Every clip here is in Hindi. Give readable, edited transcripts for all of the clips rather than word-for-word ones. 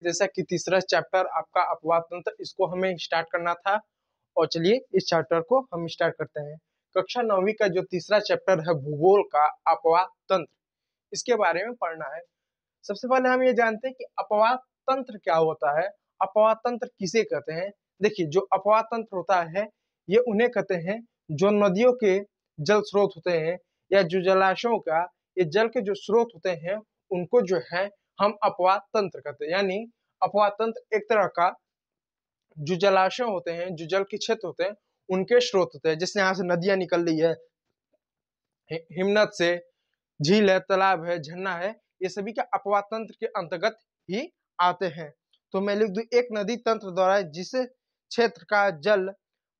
जैसा कि तीसरा चैप्टर आपका अपवाद तंत्र, इसको हमें स्टार्ट करना था। और चलिए इस चैप्टर को हम स्टार्ट करते हैं। कक्षा 9वीं का जो तीसरा चैप्टर है भूगोल का अपवाद तंत्र, इसके बारे में पढ़ना है। सबसे पहले हम ये जानते हैं कि अपवाद तंत्र क्या होता है, अपवाद तंत्र किसे कहते हैं। देखिए, जो अपवाद तंत्र होता है ये उन्हें कहते हैं जो नदियों के जल स्रोत होते हैं या जो जलाशयों का ये जल के जो स्रोत होते हैं उनको जो है हम अपवाद तंत्र कहते हैं। यानी अपवाद तंत्र एक तरह का जो जलाशय होते हैं, जो जल के क्षेत्र होते हैं उनके स्रोत होते हैं। जैसे यहाँ से नदियां निकल रही है, हिमनद से, झील है, तालाब है, झरना है, ये सभी का अपवाद तंत्र के अंतर्गत ही आते हैं। तो मैं लिख दूं, एक नदी तंत्र द्वारा जिस क्षेत्र का जल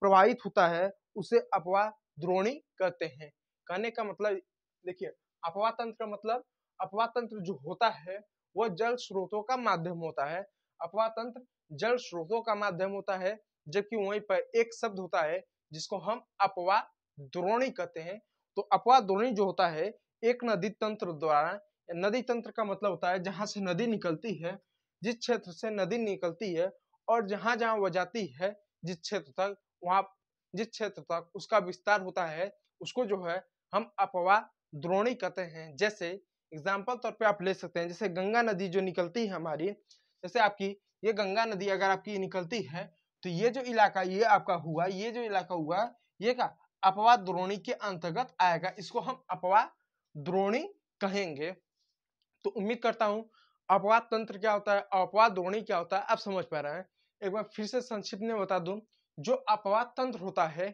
प्रवाहित होता है उसे अपवाद द्रोणी कहते हैं। कहने का मतलब देखिए, अपवाद तंत्र का मतलब, अपवाद तंत्र जो होता है वह जल स्रोतों का माध्यम होता है। अपवाद तंत्र जल स्रोतों का माध्यम होता है, जबकि वहीं पर एक शब्द होता है जिसको हम अपवाद द्रोणी कहते हैं। तो अपवाद द्रोणी जो होता है एक नदी तंत्र द्वारा, नदी तंत्र का मतलब होता है जहां से नदी निकलती है, जिस क्षेत्र से नदी निकलती है और जहां जहां वह जाती है, जिस क्षेत्र तक, वहां जिस क्षेत्र तक उसका विस्तार होता है उसको जो है हम अपवाद द्रोणी कहते हैं। जैसे एग्जाम्पल तौर पे आप ले सकते हैं, जैसे गंगा नदी जो निकलती है हमारी, जैसे आपकी ये गंगा नदी अगर आपकी निकलती है तो ये जो इलाका ये आपका हुआ, ये जो इलाका हुआ ये का अपवाद द्रोणी के अंतर्गत आएगा, इसको हम अपवाद द्रोणी कहेंगे। तो उम्मीद करता हूं अपवाद तंत्र क्या होता है, अपवाद द्रोणी क्या होता है आप समझ पा रहे हैं। एक बार फिर से संक्षिप्त में बता दूं, जो अपवाद तंत्र होता है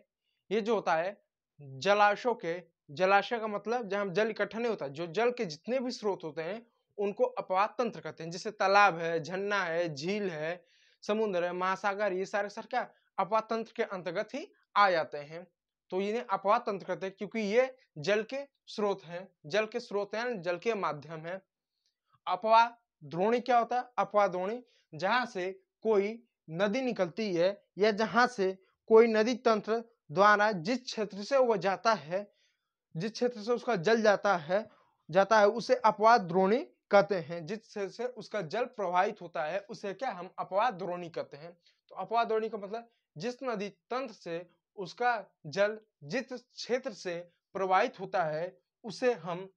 ये जो होता है जलाशयों के, जलाशय का मतलब जहां जल इकट्ठा नहीं होता, जो जल के जितने भी स्रोत होते हैं उनको अपवाद तंत्र कहते हैं। जैसे तालाब है, झरना है, झील है, समुद्र है, महासागर, ये सारे सर क्या अपवाद तंत्र के अंतर्गत ही आ जाते हैं। तो इन्हें अपवाद तंत्र कहते हैं क्योंकि ये जल के स्रोत हैं, जल के स्रोत हैं, जल के माध्यम है। अपवाद द्रोणी क्या होता है, अपवाद द्रोणी जहां से कोई नदी निकलती है या जहां से कोई नदी तंत्र द्वारा जिस क्षेत्र से वो जाता है, जिस क्षेत्र से उसका जल जाता है उसे अपवाद द्रोणी कहते हैं। जिस क्षेत्र से उसका जल प्रवाहित होता है उसे क्या हम अपवाद द्रोणी कहते हैं। तो अपवाद द्रोणी का मतलब जिस नदी तंत्र से उसका जल जिस क्षेत्र से प्रवाहित होता है उसे हम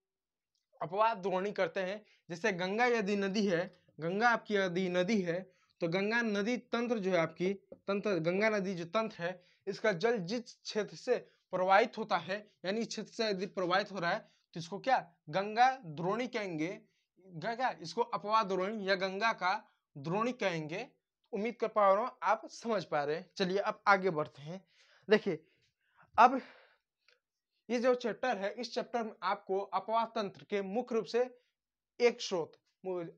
अपवाद द्रोणी करते हैं। जैसे गंगा यदि नदी है, गंगा आपकी यदि नदी है तो गंगा नदी तंत्र जो है आपकी तंत्र, गंगा नदी जो तंत्र है इसका जल जिस क्षेत्र से प्रवाहित होता है, यानी इस क्षेत्र से यदि प्रवाहित हो रहा है तो इसको क्या गंगा द्रोणी कहेंगे, क्या इसको अपवाद द्रोणी या गंगा का द्रोणी कहेंगे। उम्मीद कर पा रहा हूँ आप समझ पा रहे हैं। चलिए अब आगे बढ़ते हैं। देखिए, अब ये जो चैप्टर है इस चैप्टर में आपको अपवाद तंत्र के मुख्य रूप से एक स्रोत,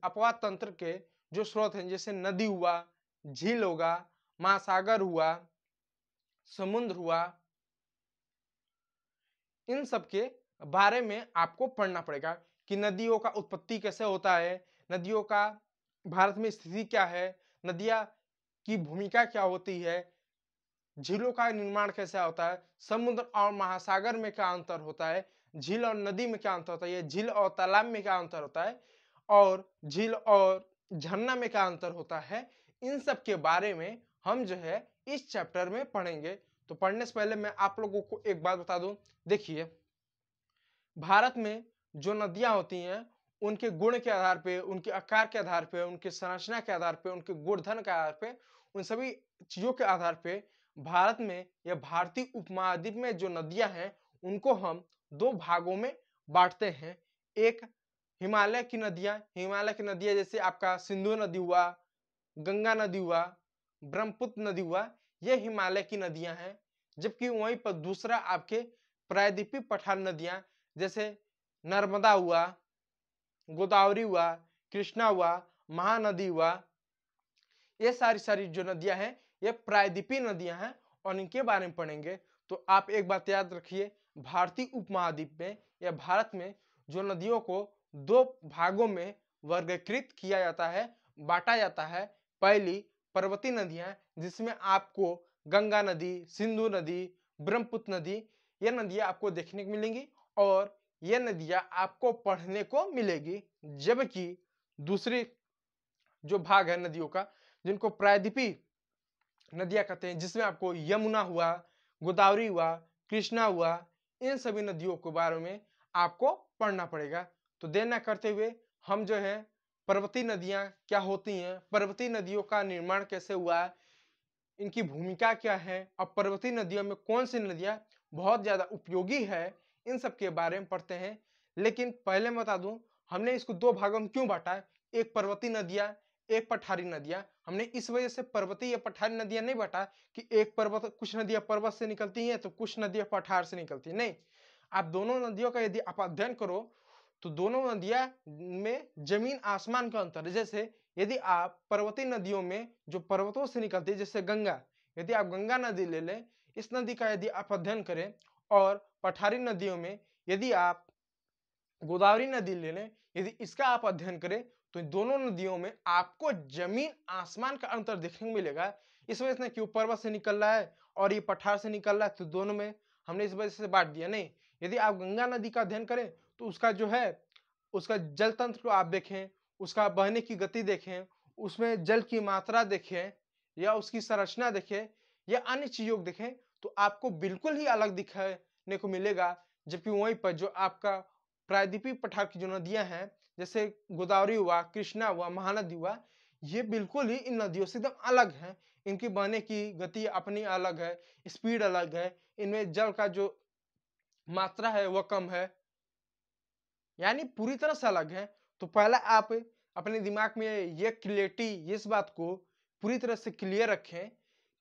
अपवाद तंत्र के जो स्रोत हैं जैसे नदी हुआ, झील होगा, महासागर हुआ, समुद्र हुआ, इन सब के बारे में आपको पढ़ना पड़ेगा कि नदियों का उत्पत्ति कैसे होता है, नदियों का भारत में स्थिति क्या है, नदियां की भूमिका क्या होती है, झीलों का निर्माण कैसे होता है, समुद्र और महासागर में क्या अंतर होता है, झील और नदी में क्या अंतर होता है, झील और तालाब में क्या अंतर होता है, और झील और झरना में क्या अंतर होता है, इन सब के बारे में हम जो है इस चैप्टर में पढ़ेंगे। तो पढ़ने से पहले मैं आप लोगों को एक बात बता दूं, देखिए भारत में जो नदियां होती हैं उनके गुण के आधार पे, उनके आकार के आधार पे, उनके संरचना के आधार पे, उनके गुणधर्म के आधार पे, उन सभी चीजों के आधार पे भारत में या भारतीय उपमहाद्वीप में जो नदियां हैं उनको हम दो भागों में बांटते हैं। एक हिमालय की नदियां, हिमालय की नदियां जैसे आपका सिंधु नदी हुआ, गंगा नदी हुआ, ब्रह्मपुत्र नदी हुआ, ये हिमालय की नदियां हैं। जबकि वहीं पर दूसरा आपके प्रायद्वीपीय पठार नदियां जैसे नर्मदा हुआ, गोदावरी हुआ, कृष्णा हुआ, महानदी हुआ, ये सारी सारी जो नदियां हैं ये प्रायद्वीपीय नदियां हैं और इनके बारे में पढ़ेंगे। तो आप एक बात याद रखिए, भारतीय उपमहाद्वीप में या भारत में जो नदियों को दो भागों में वर्गीकृत किया जाता है, बांटा जाता है। पहली पर्वतीय नदियां जिसमें आपको गंगा नदी, सिंधु नदी, ब्रह्मपुत्र नदी, ये नदियां आपको देखने को मिलेंगी और ये नदियां आपको पढ़ने को मिलेगी। जबकि दूसरी जो भाग है नदियों का, जिनको प्रायद्वीपीय नदियां कहते हैं, जिसमें आपको यमुना हुआ, गोदावरी हुआ, कृष्णा हुआ, इन सभी नदियों के बारे में आपको पढ़ना पड़ेगा। तो देर न करते हुए हम जो है पर्वतीय नदियां क्या होती हैं, पर्वतीय नदियों का निर्माण कैसे हुआ, इनकी भूमिका क्या है, और पर्वतीय नदियों में कौन सी नदियां बहुत ज्यादा उपयोगी है, इन सब के बारे में पढ़ते हैं। लेकिन पहले मैं बता दूं, हमने इसको दो भागों में क्यों बांटा है, एक पर्वतीय नदियां, एक पठारी नदियां। हमने इस वजह से पर्वतीय या पठारी नदियां नहीं बांटा कि एक पर्वत, कुछ नदियां पर्वत से निकलती हैं तो कुछ नदियां पठार से निकलती हैं, नहीं। आप दोनों नदियों का यदि आप अध्ययन करो तो दोनों नदियां में जमीन आसमान का अंतर है। जैसे यदि आप पर्वतीय नदियों में जो पर्वतों से निकलती है, जैसे गंगा, यदि आप गंगा नदी ले लें, इस नदी का यदि आप अध्ययन करें, और पठारी नदियों में यदि आप गोदावरी नदी ले लें, यदि इसका आप अध्ययन करें, तो इन दोनों नदियों में आपको जमीन आसमान का अंतर देखने को मिलेगा। इस वजह से क्यों पर्वत से निकल रहा है और ये पठार से निकल रहा है, तो दोनों में हमने इस वजह से बांट दिया, नहीं। यदि आप गंगा नदी का अध्ययन करें तो उसका जो है, उसका जल तंत्र को आप देखें, उसका बहने की गति देखें, उसमें जल की मात्रा देखें, या उसकी संरचना देखें, या अन्य चीजों को देखें, तो आपको बिल्कुल ही अलग दिखने को मिलेगा। जबकि वहीं पर जो आपका प्रायद्वीपीय पठार की जो नदियां हैं, जैसे गोदावरी हुआ, कृष्णा हुआ, महानदी हुआ, ये बिल्कुल ही इन नदियों से एकदम अलग है। इनकी बहने की गति अपनी अलग है, स्पीड अलग है, इनमें जल का जो मात्रा है वह कम है, यानी पूरी तरह से अलग है। तो पहला आप अपने दिमाग में ये क्लियरिटी, इस बात को पूरी तरह से क्लियर रखें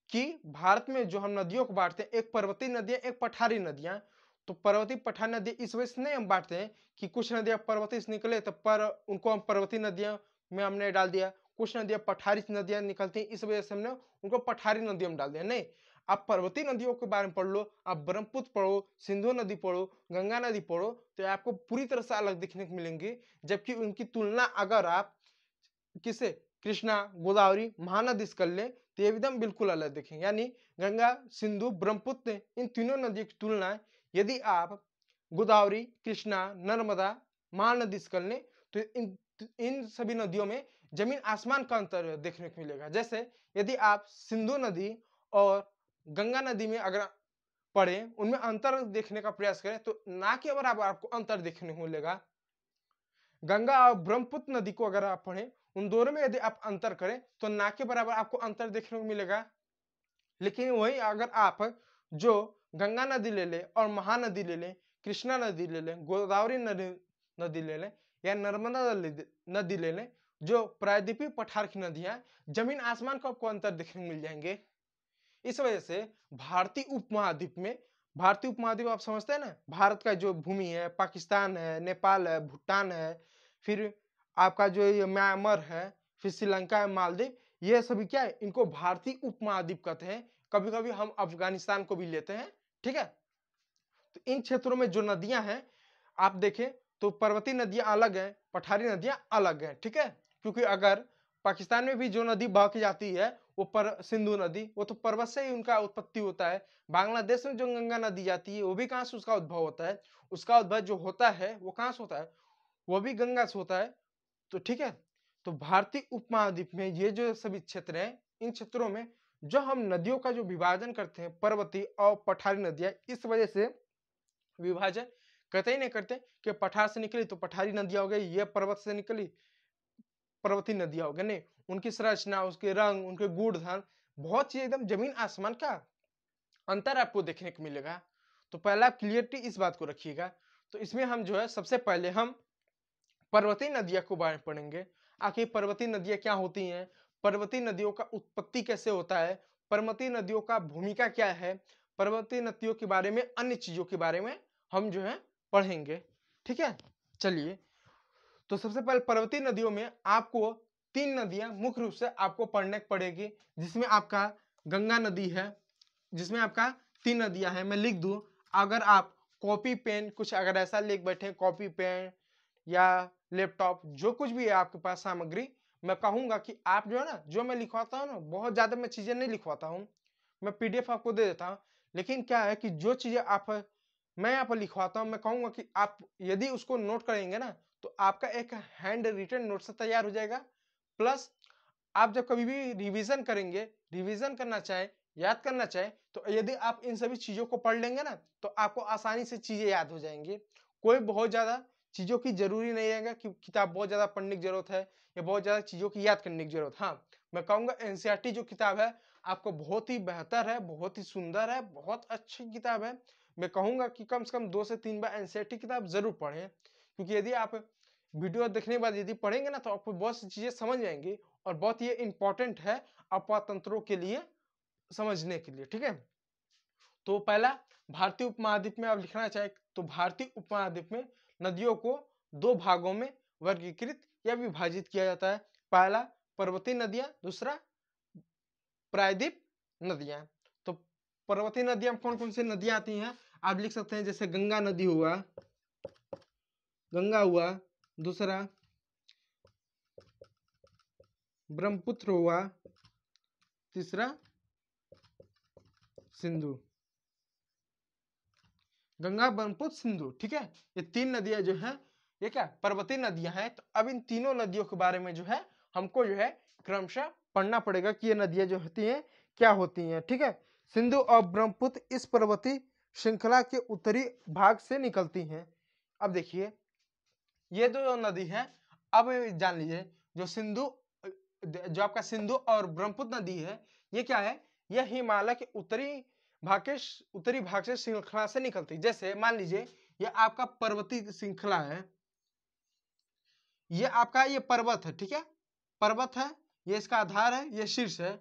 कि भारत में जो हम नदियों को बांटते हैं, एक पर्वतीय नदियां, एक पठारी नदियां। तो पर्वतीय पठारी नदी इस वजह से नहीं हम बांटते हैं कि कुछ नदियां पर्वतीय से निकले तो पर उनको हम पर्वतीय नदियां में हमने डाल दिया, कुछ नदियां पठारी नदियां निकलती हैं इस वजह से हमने उनको पठारी नदियों में डाल दिया, नहीं। आप पर्वतीय नदियों के बारे में पढ़ लो, आप ब्रह्मपुत्र पढ़ो, सिंधु नदी पढ़ो, गंगा नदी पढ़ो, तो आपको पूरी तरह से अलग दिखने को मिलेंगी। जबकि उनकी तुलना अगर आप किसे, कृष्णा, गोदावरी, महानदी से कर ले, तो ये एकदम बिल्कुल अलग दिखेंगे। यानी गंगा, सिंधु, ब्रह्मपुत्र, इन तीनों नदियों की तुलना यदि आप गोदावरी, कृष्णा, नर्मदा, महानदी से कर ले, तो इन सभी नदियों में जमीन आसमान का अंतर देखने को मिलेगा। जैसे यदि आप सिंधु नदी और गंगा नदी में अगर पढ़ें, उनमें अंतर देखने का प्रयास करें, तो ना के बराबर आपको अंतर देखने को मिलेगा। गंगा और ब्रह्मपुत्र नदी को अगर आप पढ़ें, उन दोनों में यदि आप अंतर करें तो ना के बराबर आपको अंतर देखने को मिलेगा। लेकिन वही अगर आप जो गंगा नदी ले लें और महानदी ले लें, कृष्णा नदी ले लें, गोदावरी नदी ले लें, या नर्मदा नदी ले लें, जो प्रायद्वीपीय पठार की नदियां, जमीन आसमान को आपको अंतर देखने को मिल जाएंगे। इस वजह से भारतीय उपमहाद्वीप में, भारतीय उपमहाद्वीप आप समझते हैं ना, भारत का जो भूमि है, पाकिस्तान है, नेपाल है, भूटान है, फिर आपका जो ये म्यांमार है, फिर श्रीलंका है, मालदीव, ये सभी क्या है, इनको भारतीय उपमहाद्वीप कहते हैं। कभी कभी हम अफगानिस्तान को भी लेते हैं, ठीक है। तो इन क्षेत्रों में जो नदियां हैं, आप देखें तो पर्वतीय नदियां अलग हैं, पठारी नदियां अलग हैं, ठीक है। क्योंकि अगर पाकिस्तान में भी जो नदी बह के जाती है, वो सिंधु नदी, वो तो पर्वत से ही उनका उत्पत्ति होता है। बांग्लादेश में जो गंगा नदी जाती है, वो भी कहाँ से उसका उद्भव होता है, उसका उद्भव जो होता है वो कहाँ से होता है, वो भी गंगा से होता है। तो ठीक है, तो भारतीय उपमहाद्वीप में ये जो सभी क्षेत्र हैं, इन क्षेत्रों में जो हम नदियों का जो विभाजन करते हैं, पर्वतीय और पठारी नदियां, इस वजह से विभाजन कतई नहीं करते कि पठार से निकली तो पठारी नदियां हो गई, ये पर्वत से निकली पर्वतीय नदियां हो गई, नहीं। उनकी संरचना, उसके रंग, उनके गुण धर्म, बहुत चीज एकदम जमीन आसमान का अंतर आपको देखने को मिलेगा। तो पहला क्लियरिटी इस बात को रखिएगा। तो इसमें हम जो है सबसे पहले हम पर्वतीय नदियों के बारे में पढ़ेंगे। आखिर पर्वतीय नदियां क्या होती हैं, पर्वतीय नदियों का उत्पत्ति कैसे होता है, पर्वतीय नदियों का भूमिका क्या है, पर्वतीय नदियों के बारे में, अन्य चीजों के बारे में हम जो है पढ़ेंगे, ठीक है। चलिए, तो सबसे पहले पर्वतीय नदियों में आपको तीन नदियां मुख्य रूप से आपको पढ़ने पड़ेगी, जिसमें आपका गंगा नदी है, जिसमें आपका तीन नदियां हैं। मैं लिख दूं, अगर आप कॉपी पेन कुछ अगर ऐसा लिख बैठे, कॉपी पेन या लैपटॉप, जो कुछ भी है आपके पास सामग्री, मैं कहूंगा कि आप जो है ना, जो मैं लिखवाता हूँ ना, बहुत ज्यादा मैं चीजें नहीं लिखवाता हूँ, मैं पीडीएफ आपको दे देता हूँ। लेकिन क्या है कि जो चीजें आप मैं यहाँ पर लिखवाता हूँ, मैं कहूंगा कि आप यदि उसको नोट करेंगे ना, तो आपका एक हैंड रिटन नोट से तैयार हो जाएगा, प्लस आप जब कभी भी रिवीजन करेंगे, रिवीजन करना चाहे, याद करना चाहे, तो यदि आप इन सभी चीजों को पढ़ लेंगे ना तो आपको आसानी से चीजें याद हो जाएंगी। कोई बहुत ज्यादा चीजों की जरूरी नहीं रहेगा कि किताब बहुत ज्यादा पढ़ने की जरूरत है या बहुत ज्यादा चीजों की याद करने की जरूरत। हाँ, मैं कहूंगा एनसीईआरटी जो किताब है आपको बहुत ही बेहतर है, बहुत ही सुंदर है, बहुत अच्छी किताब है। मैं कहूंगा कि कम से कम 2 से 3 बार एनसीईआरटी किताब जरूर पढ़ें, क्योंकि यदि आप वीडियो देखने के बाद यदि पढ़ेंगे ना तो आपको बहुत सी चीजें समझ आएंगी और बहुत ये इंपॉर्टेंट है अपतंत्रों के लिए समझने के लिए। ठीक है, तो पहला भारतीय उपमहाद्वीप में आप लिखना चाहे तो भारतीय उपमहाद्वीप में नदियों को 2 भागों में वर्गीकृत या विभाजित किया जाता है। पहला पर्वतीय नदियां, दूसरा प्रायद्वीप नदियां। तो पर्वतीय नदियां कौन कौन सी नदियां आती हैं आप लिख सकते हैं, जैसे गंगा नदी हुआ, गंगा हुआ, दूसरा ब्रह्मपुत्र हुआ, तीसरा सिंधु। गंगा, ब्रह्मपुत्र, सिंधु। ठीक है, ये 3 नदियां जो है ये क्या पर्वतीय नदियां हैं। तो अब इन तीनों नदियों के बारे में जो है हमको जो है क्रमशः पढ़ना पड़ेगा कि ये नदियां जो होती हैं क्या होती हैं। ठीक है, सिंधु और ब्रह्मपुत्र इस पर्वतीय श्रृंखला के उत्तरी भाग से निकलती हैं। अब देखिए ये दो नदी है, अब जान लीजिए जो सिंधु, जो आपका सिंधु और ब्रह्मपुत्र नदी है ये क्या है, यह हिमालय के उत्तरी भाग से श्रृंखला से निकलती। जैसे मान लीजिए ये आपका पर्वतीय श्रृंखला है, ये आपका ये पर्वत है, ठीक है, पर्वत है, ये इसका आधार है, ये शीर्ष है,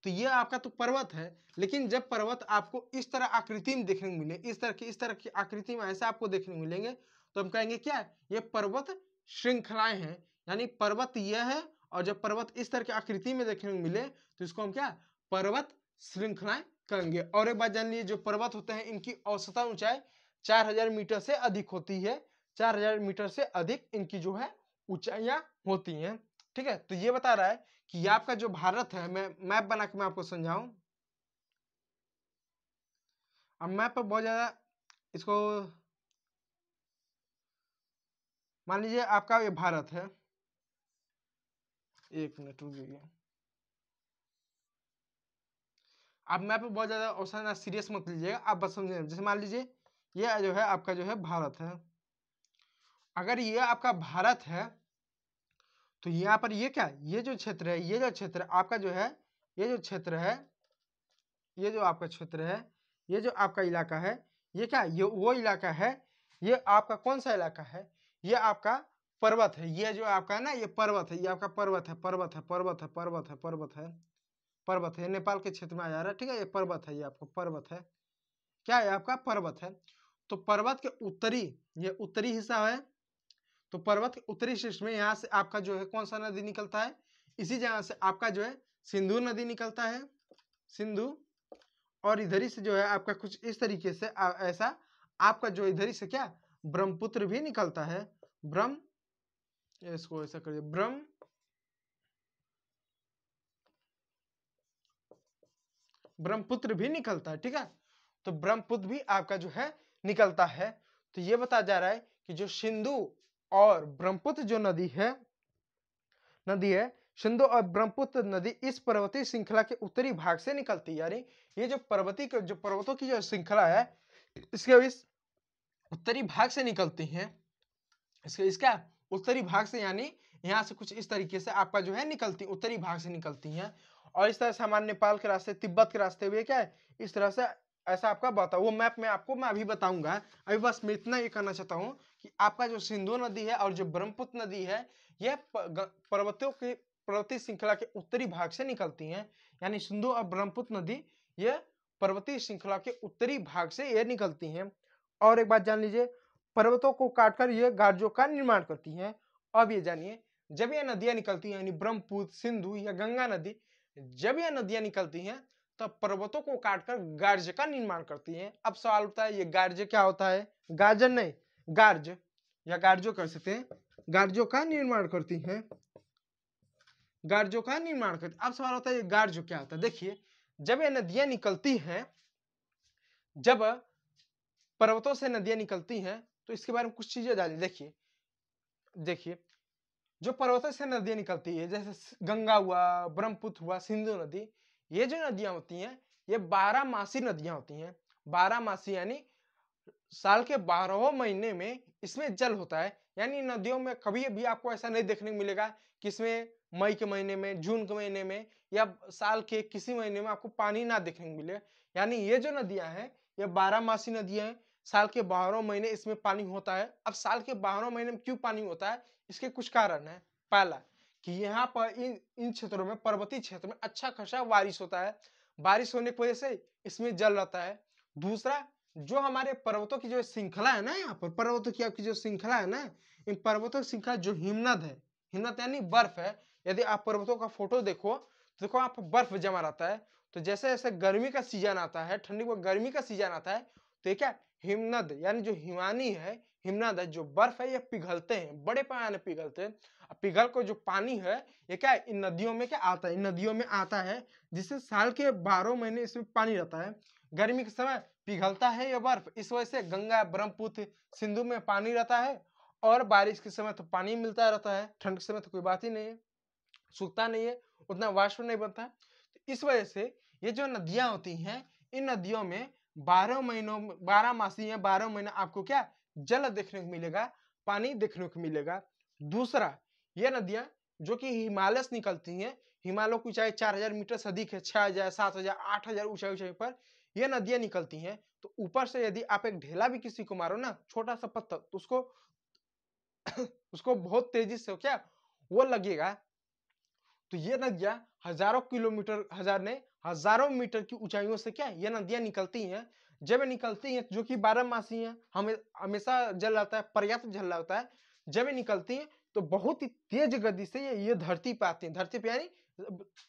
तो ये आपका तो पर्वत है। लेकिन जब पर्वत आपको इस तरह आकृति में देखने को मिले, इस तरह की आकृति में ऐसे आपको देखने को मिलेंगे तो हम कहेंगे क्या है, ये पर्वत श्रृंखलाएं हैं। यानी पर्वत यह है और जब पर्वत इस तरह की आकृति में देखने को मिले तो इसको हम क्या पर्वत श्रृंखलाएं कहेंगे। और एक बात जान लीजिए जो पर्वत होते हैं इनकी औसतन ऊंचाई 4000 मीटर से अधिक होती है, 4000 मीटर से अधिक इनकी जो है ऊंचाइयां होती हैं। ठीक है, तो ये बता रहा है कि ये आपका जो भारत है, मैं मैप बना के मैं आपको समझाऊं। अब मैप पर बहुत ज्यादा इसको मान लीजिए आपका ये भारत है, एक मिनट रुकिए, आप मैप पे बहुत ज्यादा औसत सीरियस मत लीजिएगा, आप बस समझिए। जैसे मान लीजिए ये जो है आपका जो है भारत है, अगर ये आपका भारत है तो यहाँ पर ये क्या ये जो क्षेत्र है, ये जो क्षेत्र आपका जो है, ये जो क्षेत्र है, ये जो आपका क्षेत्र है, ये जो आपका इलाका है, ये क्या ये वो इलाका है, ये आपका कौन सा इलाका है, ये आपका पर्वत है। ये जो आपका है ना ये पर्वत है, ये आपका पर्वत है, पर्वत है, पर्वत है, पर्वत है, पर्वत है, पर्वत है, नेपाल के क्षेत्र में आ जा रहा है। ठीक है, ये पर्वत है, ये आपका पर्वत है, क्या है आपका पर्वत है। तो पर्वत के उत्तरी, ये उत्तरी हिस्सा है, तो पर्वत के उत्तरी शीर्ष में यहाँ से आपका जो है कौन सा नदी निकलता है, इसी जगह से आपका जो है सिंधु नदी निकलता है, सिंधु। और इधर ही से जो है आपका कुछ इस तरीके से ऐसा आपका जो इधर ही से क्या ब्रह्मपुत्र भी निकलता है, इसको ऐसा करिए ब्रह्मपुत्र भी निकलता है। ठीक है, तो ब्रह्मपुत्र भी आपका जो है निकलता है। तो ये बताया जा रहा है कि जो सिंधु और ब्रह्मपुत्र जो नदी है सिंधु और ब्रह्मपुत्र नदी इस पर्वतीय श्रृंखला के उत्तरी भाग से निकलती है। यानी ये जो पर्वतों की जो श्रृंखला है इसके इस उत्तरी भाग से निकलती हैं, इसका उत्तरी भाग से, यानी यहाँ से कुछ इस तरीके से आपका जो है निकलती उत्तरी भाग से निकलती हैं। और इस तरह से हमारे नेपाल के रास्ते, तिब्बत के रास्ते हुए क्या है इस तरह से ऐसा आपका बता, वो मैप में आपको मैं अभी बताऊंगा। अभी बस मैं इतना ये कहना चाहता हूँ कि आपका जो सिंधु नदी है और जो ब्रह्मपुत्र नदी है यह पर्वतीय श्रृंखला के उत्तरी भाग से निकलती हैं। यानी सिंधु और ब्रह्मपुत्र नदी ये पर्वतीय श्रृंखला के उत्तरी भाग से ये निकलती हैं। और एक बात जान लीजिए, पर्वतों को काटकर ये गार्जों का निर्माण करती हैं। अब ये जानिए जब ये नदियां निकलती हैं, यानी ब्रह्मपुत्र, सिंधु या गंगा नदी, जब ये नदियां निकलती हैं तब पर्वतों को काटकर गार्ज का निर्माण करती हैं। अब सवाल उठता है ये गार्ज क्या होता है, गार्जन नहीं, गार्ज या गार्जो कर सकते हैं, गार्जों का निर्माण करती हैं, गार्जों का निर्माण करती। अब सवाल होता है ये गार्ज क्या होता है। देखिए जब ये नदियां निकलती हैं, जब पर्वतों से नदियां निकलती हैं तो इसके बारे में कुछ चीजें जानिए। देखिए जो पर्वतों से नदियां निकलती है, जैसे गंगा हुआ, ब्रह्मपुत्र हुआ, सिंधु नदी, ये जो नदियां होती हैं ये 12 मासी नदियां होती हैं। 12 मासी यानी साल के 12 महीने में इसमें जल होता है। यानी नदियों में कभी भी आपको ऐसा नहीं देखने को मिलेगा कि इसमें मई के महीने में, जून के महीने में या साल के किसी महीने में आपको पानी ना देखने को मिले। यानी ये जो नदियां हैं ये 12 मासी नदियां हैं। साल के 12 महीने इसमें पानी होता है। अब साल के 12 महीने में क्यों पानी होता है, इसके कुछ कारण है। पहला कि यहाँ पर इन इन क्षेत्रों में, पर्वतीय क्षेत्र में अच्छा खासा बारिश होता है। बारिश होने की वजह से इसमें जल रहता है। दूसरा, जो हमारे पर्वतों की जो श्रृंखला है ना, यहाँ पर पर्वतों की आपकी जो श्रृंखला है ना, इन पर्वतों की श्रृंखला जो हिमनद है, हिमनद यानी बर्फ है। यदि आप पर्वतों का फोटो देखो तो देखो आप बर्फ जमा रहता है। तो जैसे जैसे गर्मी का सीजन आता है, ठंडी को गर्मी का सीजन आता है, तो ये क्या हिमनद यानी जो हिमानी है, हिमनद है, जो बर्फ है, ये पिघलते हैं, बड़े पैमाने पिघलते हैं। पिघल को जो पानी है ये क्या इन नदियों में क्या आता है, इन नदियों में आता है, जिससे साल के 12 महीने इसमें पानी रहता है। गर्मी के समय पिघलता है ये बर्फ, इस वजह से गंगा, ब्रह्मपुत्र, सिंधु में पानी रहता है। और बारिश के समय तो पानी मिलता रहता है, ठंड के समय तो कोई बात ही नहीं है, सूखता नहीं है, उतना वाष्प नहीं बनता है। तो इस वजह से ये जो नदियां होती हैं, इन नदियों में 12 महीनों, 12 मासी है, 12 महीने आपको क्या जल देखने को मिलेगा, पानी देखने को मिलेगा। दूसरा, ये नदियां जो कि हिमालय से निकलती हैं, हिमालय की ऊंचाई 4000 मीटर से अधिक है, 6000, 7000, 8000 ऊंचाई पर ये नदियां निकलती हैं। तो ऊपर से यदि आप एक ढेला भी किसी को मारो ना, छोटा सा पत्थर, तो उसको बहुत तेजी से क्या वो लगेगा। तो ये नदियां हजारों किलोमीटर, हजारों मीटर की ऊंचाइयों से क्या ये नदियां निकलती हैं। जब ये निकलती हैं, जो कि 12 मासी हैं, हमें हमेशा जल रहता है, पर्याप्त जल रहता है। जब ये निकलती हैं तो बहुत ही तेज गति से ये धरती पे आती हैं, धरती पे यानी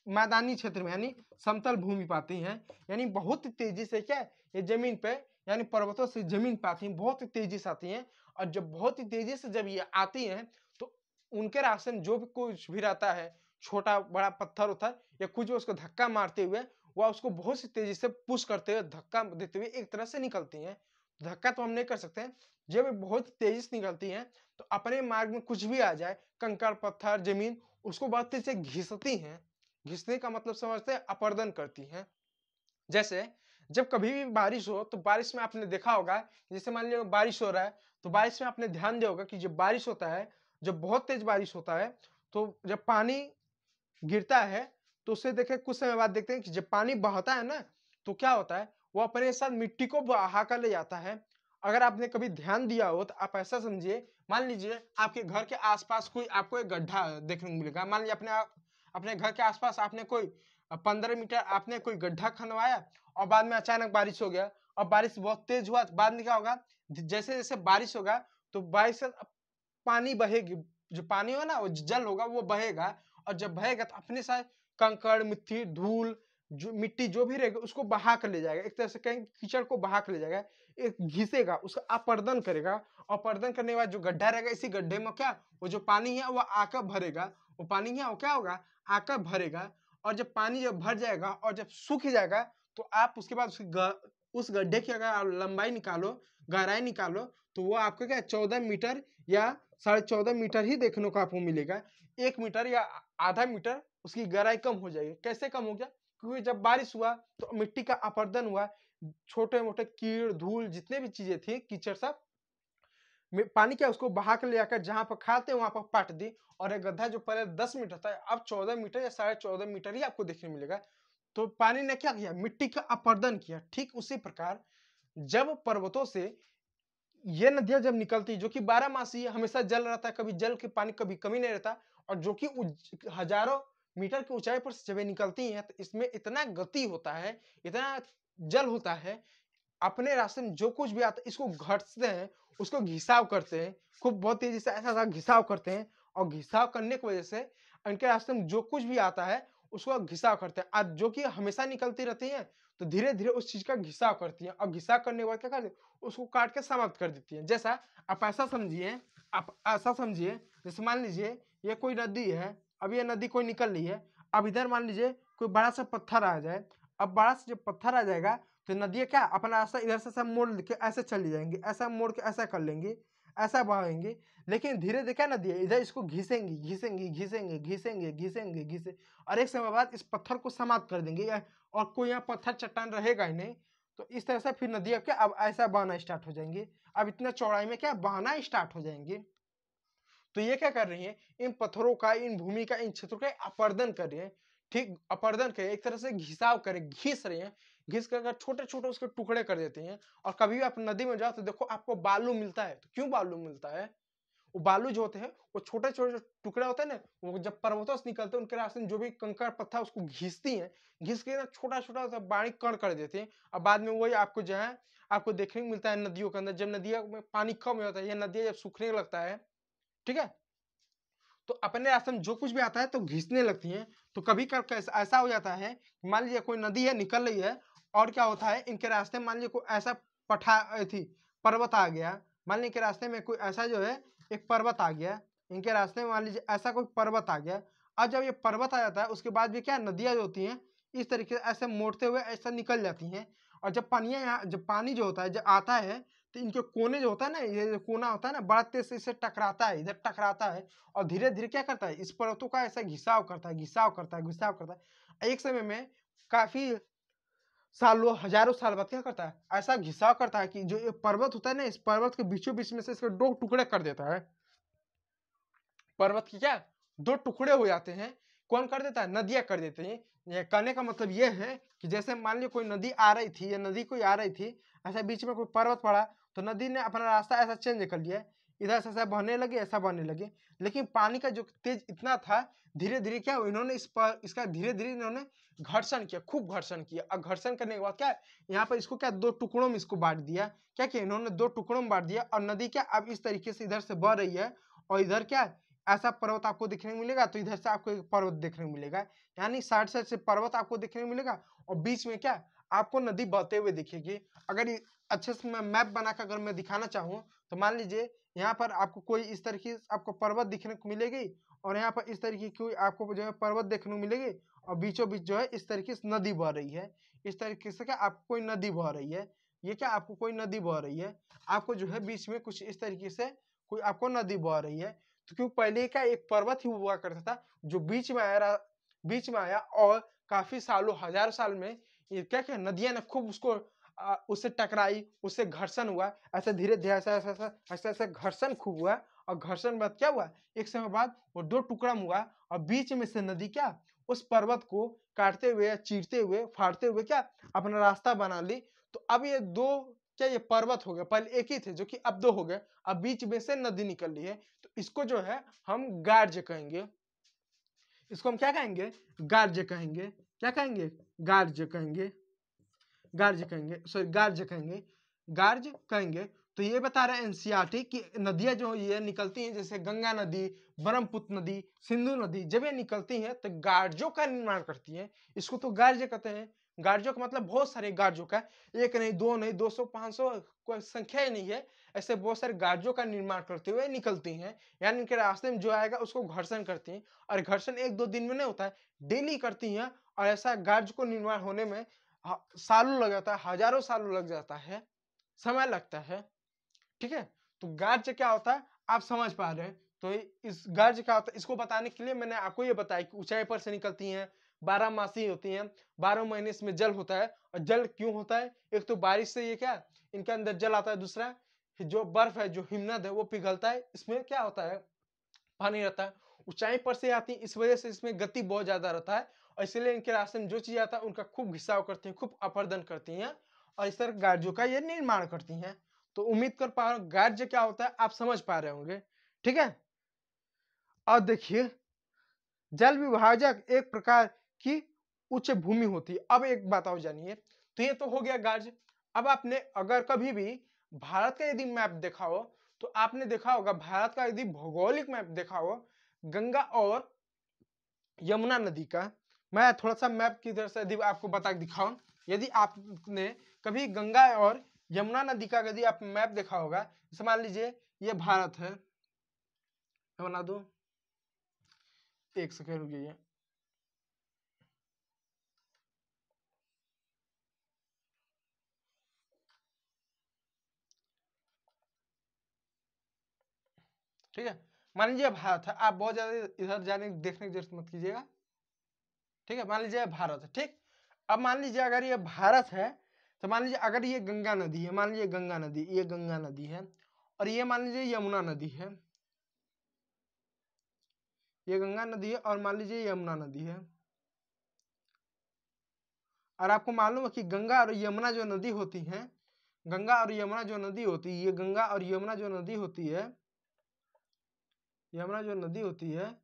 मैदानी क्षेत्र में, यानी समतल भूमि पे आती हैं। यानी बहुत ही तेजी से क्या ये जमीन पे, यानी पर्वतों से जमीन पे आती हैं, बहुत ही तेजी से आती हैं। और जब बहुत ही तेजी से जब ये आती हैं तो उनके रास्ते में जो भी कुछ भी रहता है, छोटा बड़ा पत्थर उथर या कुछ भी, उसको धक्का मारते हुए वह उसको बहुत सी तेजी से पुश करते हुए, धक्का देते हुए एक तरह से निकलती हैं। धक्का तो हम नहीं कर सकते हैं। जब ये बहुत तेजी से निकलती हैं तो अपने मार्ग में कुछ भी आ जाए, कंकड़ पत्थर जमीन, उसको बहुत तेजी से घिसती हैं। घिसने का मतलब समझते हैं, अपर्दन करती हैं। जैसे जब कभी भी बारिश हो तो बारिश में आपने देखा होगा, जैसे मान लीजिए बारिश हो रहा है तो बारिश में आपने ध्यान दिया होगा कि जब बारिश होता है, जब बहुत तेज बारिश होता है, तो जब पानी गिरता है तो उससे देखे कुछ समय बाद देखते हैं कि जब पानी बहता है ना, तो क्या होता है, वो अपने साथ मिट्टी को बहा कर ले जाता है। अगर आपने कभी ध्यान दिया हो तो आप ऐसा समझिए, मान लीजिए आपके घर के आसपास कोई आपको एक गड्ढा देखने को मिलेगा। मान लीजिए अपने घर के आसपास आपने कोई 15 मीटर आपने कोई गड्ढा खनवाया और बाद में अचानक बारिश हो गया और बारिश बहुत तेज हुआ, तो बाद में क्या होगा, जैसे जैसे बारिश होगा तो बारिश से पानी बहेगी, जो पानी हो ना वो जल होगा वो बहेगा। और जब बहेगा तो अपने साथ कंकड़, मिट्टी, धूल, जो मिट्टी जो भी रहेगा उसको बहा कर ले जाएगा, एक तरह से कहेंगे कीचड़ को बहा कर ले जाएगा, एक घिसेगा, उसका अपर्दन करेगा। अपर्दन करने के बाद जो गड्ढा रहेगा, इसी गड्ढे में क्या वो जो पानी है वो आकर भरेगा, वो पानी है वो क्या होगा आकर भरेगा। और जब पानी जब भर जाएगा और जब सूख जाएगा तो आप उसके बाद उस गड्ढे की अगर आप लंबाई निकालो, गहराई निकालो, तो वो आपको क्या 14 मीटर या 14.5 मीटर ही देखने को आपको मिलेगा। 1 मीटर या आधा मीटर उसकी गहराई कम हो जाएगी। कैसे कम हो गया, क्योंकि जब बारिश हुआ तो मिट्टी का अपर्दन हुआ, छोटे मोटे कीड़ धूल जितने भी चीजें थी, कीचड़ सब पानी क्या उसको बहा कर ले जाकर जहां पर खाते वहां पर पाट दी। और एक गड्ढा जो पहले 10 मीटर था अब 14 मीटर या 14.5 मीटर ही आपको देखने मिलेगा। तो पानी ने क्या किया, मिट्टी का अपर्दन किया। ठीक उसी प्रकार जब पर्वतों से ये नदियां जब निकलती, जो कि 12 मासी है, हमेशा जल रहता है, कभी जल के पानी कभी कमी नहीं रहता, और जो कि हजारों मीटर की ऊंचाई पर जब ये निकलती हैं तो इसमें इतना गति होता है, इतना जल होता है, अपने रास्ते में जो कुछ भी आता है इसको घटते हैं, उसको घिसाव करते हैं, खूब बहुत तेजी से ऐसा ऐसा घिसाव करते हैं। और घिसाव करने की वजह से इनके रास्ते में जो कुछ भी आता है उसको घिसाव करते हैं। आज जो कि हमेशा निकलती रहती हैं तो धीरे धीरे उस चीज का घिसाव करती हैं, और घिसाव करने के बाद क्या करती है उसको काट के समाप्त कर देती है। जैसा आप ऐसा समझिए, आप ऐसा समझिए, जैसे मान लीजिए ये कोई नदी है, अब ये नदी कोई निकल रही है, अब इधर मान लीजिए कोई बड़ा सा पत्थर आ जाए। अब बड़ा सा जब पत्थर आ जाएगा तो नदियाँ क्या अपना रास्ता इधर से सब मोड़ के ऐसे चली जाएंगी, ऐसा मोड़ के ऐसा कर लेंगी, ऐसा बहाएंगे। लेकिन धीरे धीरे क्या नदी है इधर इसको घिसेंगी घिसेंगी घिसेंगे घिसेंगे घिसेंगे घिसे, और एक समय बाद इस पत्थर को समाप्त कर देंगे, और कोई यहाँ पत्थर चट्टान रहेगा ही नहीं। तो इस तरह से फिर नदियाँ क्या अब ऐसा बहना स्टार्ट हो जाएंगी। अब इतना चौड़ाई में क्या बहना स्टार्ट हो जाएंगे। तो ये क्या कर रही है, इन पत्थरों का, इन भूमि का, इन क्षेत्रों का अपर्दन कर रही है। ठीक, अपर्दन करे, एक तरह से घिसाव करे, घिस रही है। घिस कर छोटे छोटे उसके टुकड़े कर देते हैं। और कभी भी आप नदी में जाओ तो देखो आपको बालू मिलता है। तो क्यों बालू मिलता है, वो बालू जो होते हैं वो छोटे छोटे टुकड़े होते हैं ना, वो जब पर्वतों से निकलते हैं उनके रास्ते में जो भी कंकड़ पत्थर उसको घिसती हैं, घिस के ना छोटा छोटा सा बारीक कण कर देते हैं। और बाद में वही आपको जो है आपको देखने को मिलता है नदियों के अंदर, जब नदियों में पानी कम हो जाता है या नदियां जब सूखने लगता है, ठीक है, तो अपने रास्ते में जो कुछ भी आता है तो घिसने लगती हैं। तो कभी कभी ऐसा हो जाता है, मान लीजिए कोई नदी है निकल रही है, और क्या होता है इनके रास्ते में मान लीजिए कोई ऐसा थी पर्वत आ गया, मान लीजिए के रास्ते में कोई ऐसा जो है एक पर्वत आ गया, इनके रास्ते में मान लीजिए ऐसा कोई पर्वत आ गया। अब जब ये पर्वत आ जाता है उसके बाद भी क्या नदियां जो होती हैं इस तरीके से ऐसे मोड़ते हुए ऐसा निकल जाती हैं। और जब पानी यहाँ, जब पानी जो होता है जब आता है तो इनके कोने जो होता है ना, ये जो कोना होता है ना बड़ा तेज से इससे टकराता है, इधर टकराता है, और धीरे धीरे क्या करता है इस पर्वतों का ऐसा घिसाव करता है, घिसाव करता है, घिसाव करता है। एक समय में काफी सालों हजारों साल बाद क्या करता है ऐसा घिसाव करता है कि जो ये पर्वत होता है ना, इस पर्वत के बीचों बीच में से इसके दो टुकड़े कर देता है। पर्वत की क्या दो टुकड़े हो जाते हैं। कौन कर देता है, नदियां कर देते हैं। ये कहने का मतलब ये है कि जैसे मान लीजिए कोई नदी आ रही थी या नदी कोई आ रही थी, ऐसा बीच में कोई पर्वत पड़ा तो नदी ने अपना रास्ता ऐसा चेंज कर लिया, इधर से ऐसा बहने लगे, ऐसा बहने लगे। लेकिन पानी का जो तेज इतना था, धीरे धीरे क्या इन्होंने इसका धीरे धीरे इन्होंने घर्षण किया, खूब घर्षण किया। और घर्षण करने के बाद क्या यहाँ पर इसको क्या दो टुकड़ों में इसको बांट दिया। क्या किया इन्होंने दो टुकड़ों में बांट दिया, और नदी क्या अब इस तरीके से इधर से बह रही है, और इधर क्या ऐसा पर्वत आपको देखने को मिलेगा, तो इधर से आपको एक पर्वत देखने को मिलेगा, यानी साइड साइड से पर्वत आपको देखने को मिलेगा, और बीच में क्या आपको नदी बहते हुए दिखेगी। अगर अच्छे से मैं मैप बनाकर अगर मैं दिखाना चाहूँ तो मान लीजिए यहाँ पर आपको कोई इस तरीके से आपको पर्वत दिखने को मिलेगी, और यहाँ पर इस तरीके की आपको जो है पर्वत देखने को मिलेगी, और बीचों बीच जो है इस तरीके से नदी बह रही है। इस तरीके से क्या आपको कोई नदी बह रही है, ये क्या आपको कोई नदी बह रही है, आपको जो है बीच में कुछ इस तरीके से कोई आपको नदी बह रही है। तो क्यों पहले का एक पर्वत ही हुआ करता था जो बीच में आया, और काफी सालों हजार साल में ये क्या क्या नदियां ने खूब उसको उससे टकराई, उससे घर्षण हुआ, ऐसे धीरे धीरे ऐसा ऐसा ऐसा ऐसा ऐसा घर्षण खूब हुआ। और घर्षण बाद क्या हुआ, एक समय बाद वो दो टुकड़ा हुआ, और बीच में से नदी क्या उस पर्वत को काटते हुए, चीरते हुए, फाड़ते हुए क्या अपना रास्ता बना ली। तो अब ये दो क्या ये पर्वत हो गए, पहले एक ही थे जो कि अब दो हो गए, अब बीच में से नदी निकल रही है। तो इसको जो है हम गार्ज कहेंगे, इसको हम क्या कहेंगे, गार्ज कहेंगे। क्या कहेंगे, गार्ज कहेंगे, गार्ज कहेंगे, सॉरी गार्ज कहेंगे, गार्ज कहेंगे। तो ये बता रहे हैं एनसीईआरटी कि नदियां जो ये निकलती हैं जैसे गंगा नदी, ब्रह्मपुत्र नदी, सिंधु नदी, जब ये निकलती हैं तो गार्जों का निर्माण करती हैं। इसको तो गार्ज कहते हैं। गार्जों का मतलब बहुत सारे गार्जों का, एक नहीं, दो नहीं, 200 500 कोई संख्या ही नहीं है, ऐसे बहुत सारे गार्जों का निर्माण करते हुए निकलती हैं। यानी इनके रास्ते में जो आएगा उसको घर्षण करती हैं, और घर्षण एक दो दिन में नहीं होता है, डेली करती हैं। और ऐसा गार्ज को निर्माण होने में सालों लग जाता है, हजारों सालों लग जाता है, समय लगता है। ठीक है, तो गार्ज क्या होता है आप समझ पा रहे हैं। तो इस गार्ज क्या होता है इसको बताने के लिए मैंने आपको ये बताया कि ऊंचाई पर से निकलती हैं, 12 मासी होती हैं, 12 महीने इसमें जल होता है। और जल क्यों होता है, एक तो बारिश से ये क्या इनके अंदर जल आता है, दूसरा जो बर्फ है, जो हिमनद है वो पिघलता है, इसमें क्या होता है पानी रहता है। ऊंचाई पर से आती है इस वजह से इसमें गति बहुत ज्यादा रहता है, और इसलिए इनके रास्ते में जो चीज आता है उनका खूब घिसाव करती हैं, खूब अपर्दन करती हैं, और इस तरह गार्जों का ये निर्माण करती हैं। तो उम्मीद कर पा रहा हूँ गार्ज क्या होता है आप समझ पा रहे होंगे। ठीक है, और देखिए जल विभाजक एक प्रकार की उच्च भूमि होती है। अब एक बात और जानिए, तो ये तो हो गया गार्ज। अब आपने अगर कभी भी भारत का यदि मैप देखा हो तो आपने देखा होगा, भारत का यदि भौगोलिक मैप देखा हो गंगा और यमुना नदी का, मैं थोड़ा सा मैप की तरह से यदि आपको बता दिखाऊं, यदि आपने कभी गंगा और यमुना नदी का यदि आप मैप देखा होगा, जैसे मान लीजिए ये भारत है, मैं बना दूं, एक सेकेंड रुक जाइए। ठीक है। मान लीजिए भारत है, आप बहुत ज्यादा इधर जाने देखने की जरूरत मत कीजिएगा, ठीक है। मान लीजिए भारत है, ठीक। अब मान लीजिए अगर ये भारत है तो मान लीजिए अगर ये गंगा नदी है, मान लीजिए गंगा नदी, ये गंगा नदी है, और ये मान लीजिए यमुना नदी है, ये गंगा नदी है और मान लीजिए यमुना नदी है। और आपको मालूम है कि गंगा और यमुना जो नदी होती है, गंगा और यमुना जो नदी होती है, ये गंगा और यमुना जो नदी होती है, यमुना जो नदी होती है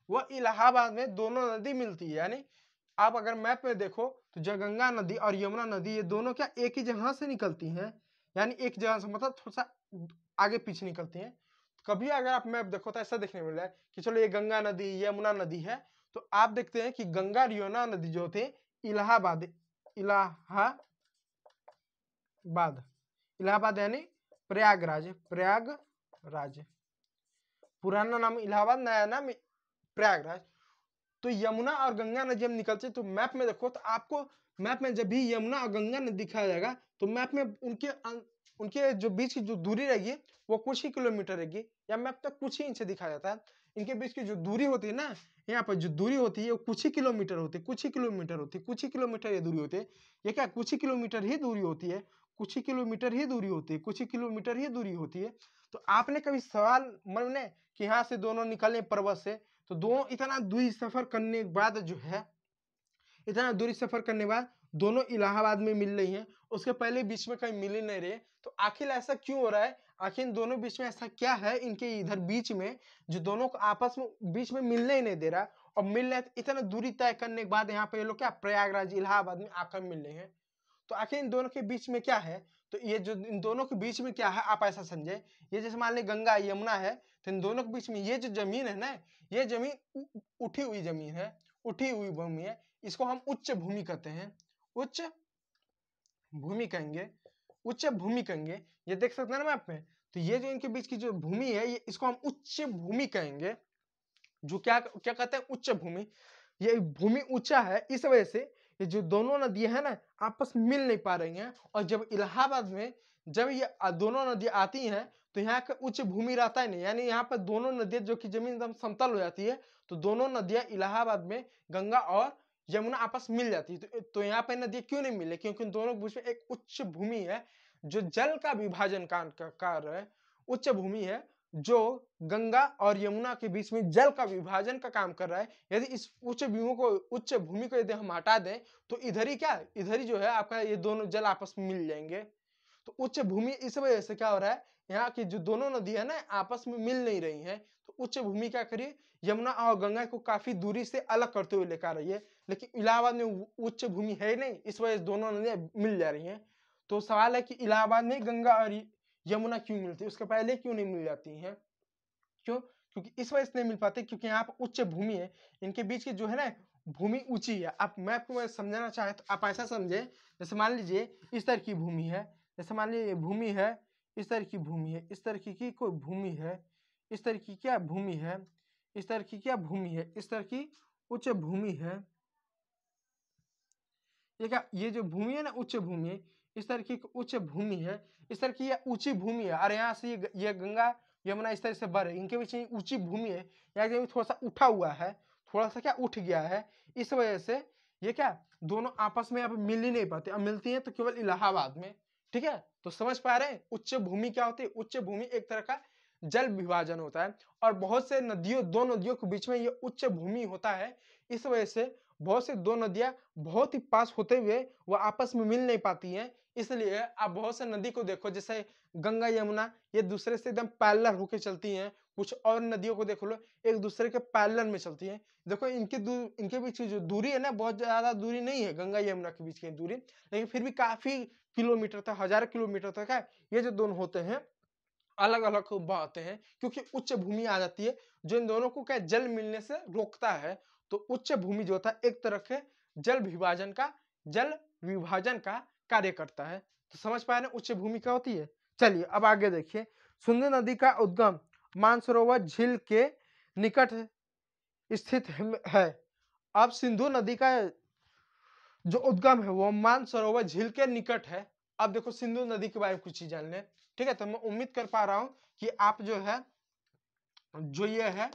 वो इलाहाबाद में दोनों नदी मिलती है। यानी आप अगर मैप में देखो तो जो गंगा नदी और यमुना नदी ये दोनों क्या एक ही जगह से निकलती हैं, यानी एक जगह से मतलब थोड़ा सा आगे पीछे निकलती हैं। तो कभी अगर आप मैप देखो तो ऐसा देखने मिल रहा है कि चलो ये गंगा नदी यमुना नदी है, तो आप देखते हैं कि गंगा और यमुना नदी जो होते हैं इलाहाबाद, इलाहाबाद, इलाहाबाद यानी प्रयागराज, प्रयागराज, पुराना नाम इलाहाबाद, नया नाम प्रयागराज। तो यमुना और गंगा नदी जब निकलते तो मैप में देखो तो आपको मैप में जब भी यमुना और गंगा नदी दिखाया जाएगा तो मैप में उनके जो बीच की जो दूरी रहेगी वो कुछ ही किलोमीटर रहेगी, या मैप तक कुछ ही इंच दिखाया जाता है। इनके बीच की जो दूरी होती है ना, यहाँ पर जो दूरी होती है वो कुछ ही किलोमीटर होती है, कुछ ही किलोमीटर होती है, कुछ ही किलोमीटर ये दूरी होती है। ये क्या कुछ ही किलोमीटर ही दूरी होती है, कुछ ही किलोमीटर ही दूरी होती है, कुछ ही किलोमीटर ही दूरी होती है। तो आपने कभी सवाल मन में कि यहाँ से दोनों निकले पर्वत से, तो दोनों इतना दूरी सफर करने के बाद जो है, इतना दूरी सफर करने के बाद दोनों इलाहाबाद में मिल रही हैं, उसके पहले बीच में कहीं मिल ही नहीं रहे। तो आखिर ऐसा क्यों हो रहा है, आखिर इन दोनों बीच में ऐसा क्या है इनके इधर बीच में जो दोनों को आपस में बीच में मिलने ही नहीं दे रहा। और मिल रहे इतना दूरी तय करने के बाद यहाँ पे ये लोग क्या प्रयागराज इलाहाबाद में आकर मिल रहे हैं। तो आखिर इन दोनों के बीच में क्या है, तो ये जो इन दोनों के बीच में क्या है आप ऐसा समझे, ये जैसे मान ली गंगा यमुना है, तो इन दोनों के बीच में ये जो जमीन है ना, ये जमीन उठी हुई जमीन है, उठी हुई भूमि है, इसको हम उच्च भूमि कहते हैं, उच्च भूमि कहेंगे, उच्च भूमि कहेंगे। ये देख सकते हैं ना मैप में, तो ये जो इनके बीच की जो भूमि है ये इसको हम उच्च भूमि कहेंगे। जो क्या क्या कहते हैं उच्च भूमि, ये भूमि ऊंचा है, इस वजह से ये जो दोनों नदियां है ना आपस में मिल नहीं पा रही हैं। और जब इलाहाबाद में जब ये दोनों नदियां आती हैं तो यहाँ का उच्च भूमि रहता ही नहीं, यानी यहाँ पर दोनों नदियां जो कि जमीन एकदम समतल हो जाती है, तो दोनों नदियां इलाहाबाद में गंगा और यमुना आपस मिल जाती है। तो यहाँ पे नदियां क्यों नहीं मिले, क्योंकि दोनों के बीच में एक उच्च भूमि है जो जल का विभाजन कार्य है, उच्च भूमि है जो गंगा और यमुना के बीच में जल का विभाजन का काम कर रहा है। यदि इस उच्च भूमि को यदि हम हटा दें तो इधर ही क्या, इधर ही जो है आपका ये दोनों जल आपस में मिल जाएंगे। तो उच्च भूमि इस वजह से क्या हो रहा है, यहाँ की जो दोनों नदी है ना आपस में मिल नहीं रही हैं, तो उच्च भूमि क्या करिए यमुना और गंगा को काफी दूरी से अलग करते हुए लेकर आ रही है। लेकिन इलाहाबाद में उच्च भूमि है ही नहीं, इस वजह से दोनों नदियां मिल जा रही हैं। तो सवाल है कि इलाहाबाद में गंगा और यमुना क्यों मिलती है, उसके पहले क्यों नहीं मिल जाती हैं, क्यों, क्योंकि इस वजह से नहीं मिल पाते क्योंकि यहाँ पर उच्च भूमि है, इनके बीच की जो है ना भूमि ऊंची है। आप मैप को समझाना चाहे तो आप ऐसा समझे, जैसे मान लीजिए इस तरह की भूमि है, जैसे मान लीजिए भूमि है, इस तरह की भूमि है, इस तरह की कोई भूमि है, इस तरह की क्या भूमि है, इस तरह की क्या भूमि है, इस तरह की उच्च भूमि है। ये क्या, ये जो भूमि है ना उच्च भूमि है, इस तरह की उच्च भूमि है, इस तरह की ये ऊंची भूमि है। और यहाँ से ये गंगा यमुना इस तरह से बढ़ रही है, इनके बीच में ऊंची भूमि है, यहाँ जमीन थोड़ा सा उठा हुआ है, थोड़ा सा क्या उठ गया है, इस वजह से ये क्या दोनों आपस में यहाँ पे मिल ही नहीं पाते, अब मिलती है तो केवल इलाहाबाद में। ठीक है, तो समझ पा रहे हैं उच्च भूमि क्या होती है, उच्च भूमि एक तरह का जल विभाजन होता है। और बहुत से नदियों दो नदियों के बीच में ये उच्च भूमि होता है, इस वजह से बहुत से दो नदियां बहुत ही पास होते हुए वो आपस में मिल नहीं पाती हैं। इसलिए आप बहुत से नदी को देखो, जैसे गंगा यमुना ये दूसरे से एकदम पैरेलल होकर चलती हैं, कुछ और नदियों को देख लो एक दूसरे के पैरेलल में चलती हैं। देखो इनके बीच की जो दूरी है ना बहुत ज्यादा दूरी नहीं है गंगा यमुना के बीच की दूरी, लेकिन फिर भी काफी किलोमीटर तक, हजार किलोमीटर तक है। ये जो दोनों होते हैं अलग अलग बहते हैं क्योंकि उच्च भूमि आ जाती है जो इन दोनों को क्या जल मिलने से रोकता है। तो उच्च भूमि जो होता है एक तरह के जल विभाजन का कार्य करता है। तो समझ पा रहे हैं उच्च भूमि क्या होती है। चलिए अब आगे देखिए, सिंधु नदी का उद्गम मानसरोवर झील के निकट स्थित है। अब सिंधु नदी का जो उद्गम है वो मानसरोवर झील के निकट है। अब देखो सिंधु नदी के बारे में कुछ चीज जान लें, ठीक है। तो मैं उम्मीद कर पा रहा हूं कि आप जो है जो ये है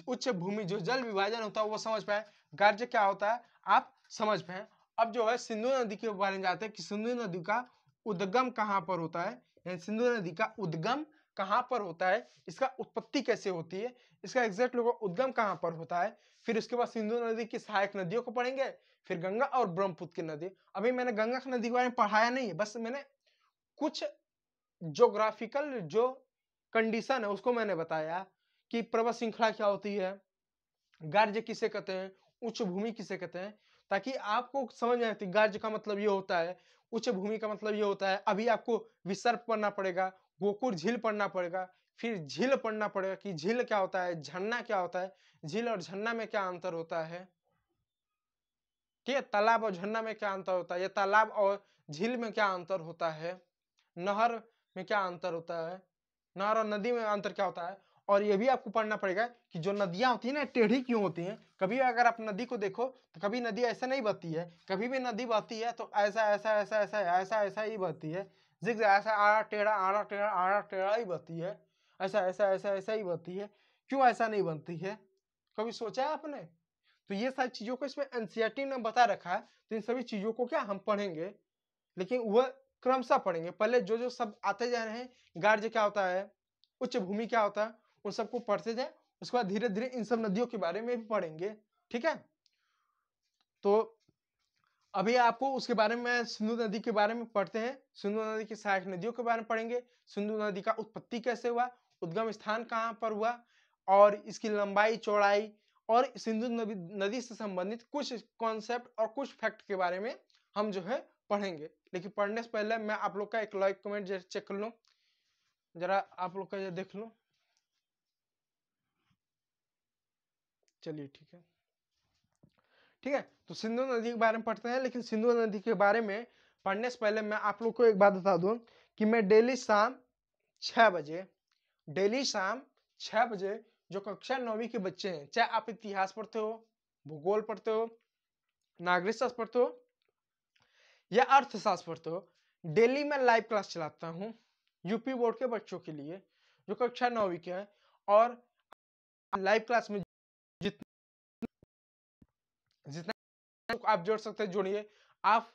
उच्च भूमि जो जल विभाजन होता है वो समझ पाए, गार्ज क्या होता है आप समझ पाए। अब जो है सिंधु नदी के बारे में जानते हैं कि सिंधु नदी का उद्गम कहाँ पर होता है, यानी सिंधु नदी का उद्गम कहाँ पर होता है, इसका उत्पत्ति कैसे होती है, इसका एग्जैक्ट लोगों उद्गम कहाँ पर होता है। फिर उसके बाद सिंधु नदी की सहायक नदियों को पढ़ेंगे, फिर गंगा और ब्रह्मपुत्र की नदी। अभी मैंने गंगा की नदी के बारे में पढ़ाया नहीं है, बस मैंने कुछ ज्योग्राफिकल जो कंडीशन है उसको मैंने बताया कि पर्वत श्रृंखला क्या होती है, गार्ज किसे कहते हैं, उच्च भूमि किसे कहते हैं, ताकि आपको समझ में आती। गार्ज का मतलब ये होता है, उच्च भूमि का मतलब ये होता है। अभी आपको विसर्प पढ़ना पड़ेगा, गोकुर झील पढ़ना पड़ेगा, फिर झील पढ़ना पड़ेगा कि झील क्या होता है, झरना क्या होता है, झील और झरना में क्या अंतर होता है, ठीक है। तालाब और झरना में क्या अंतर होता है, या तालाब और झील में क्या अंतर होता है, नहर में क्या अंतर होता है, नहर और नदी में अंतर क्या होता है। और ये भी आपको पढ़ना पड़ेगा कि जो नदियां होती है ना टेढ़ी क्यों होती हैं। कभी अगर आप नदी को देखो तो कभी नदी ऐसा नहीं बहती है, कभी भी नदी बहती है तो ऐसा ऐसा ऐसा ऐसा ऐसा ऐसा ही बहती है, जिग ऐसा आड़ा टेढ़ा आड़ा टेढ़ा आड़ा टेढ़ा ही बहती है, ऐसा ऐसा ऐसा ऐसा ही बहती है। क्यों ऐसा नहीं बनती है, कभी सोचा है आपने। तो ये सारी चीजों को इसमें एनसीईआरटी ने बता रखा है, तो इन सभी चीजों को क्या हम पढ़ेंगे, लेकिन वह क्रमशः पढ़ेंगे। पहले जो जो सब आते जा रहे हैं, गार्ज क्या होता है, उच्च भूमि क्या होता है, उन सबको पढ़ते जाए। उसके बाद धीरे धीरे इन सब नदियों के बारे में भी पढ़ेंगे, ठीक है। तो अभी आपको उसके बारे में सिंधु नदी के बारे में पढ़ते हैं, सिंधु नदी की सहायक नदियों के बारे में पढ़ेंगे, सिंधु नदी का उत्पत्ति कैसे हुआ, उद्गम स्थान कहाँ पर हुआ, और इसकी लंबाई चौड़ाई, और सिंधु नदी से संबंधित कुछ कॉन्सेप्ट और कुछ फैक्ट के बारे में हम जो है पढ़ेंगे। लेकिन पढ़ने से पहले मैं आप लोग का एक लाइक कमेंट चेक कर लो, जरा आप लोग का ये देख लो। चलिए ठीक है, ठीक है। तो सिंधु नदी के बारे में पढ़ते हैं, लेकिन सिंधु नदी के बारे में पढ़ने से पहले मैं आप लोग को एक बात बता दूं कि मैं डेली शाम 6 बजे, डेली शाम 6 बजे जो कक्षा 9वीं के बच्चे हैं, चाहे आप इतिहास पढ़ते हो, भूगोल पढ़ते हो, नागरिक शास्त्र पढ़ते हो या अर्थशास्त्र पढ़ते हो, डेली मैं लाइव क्लास चलाता हूँ यूपी बोर्ड के बच्चों के लिए जो कक्षा 9वीं के हैं। और लाइव क्लास में जितना आप जोड़ सकते हैं जोड़िए। आप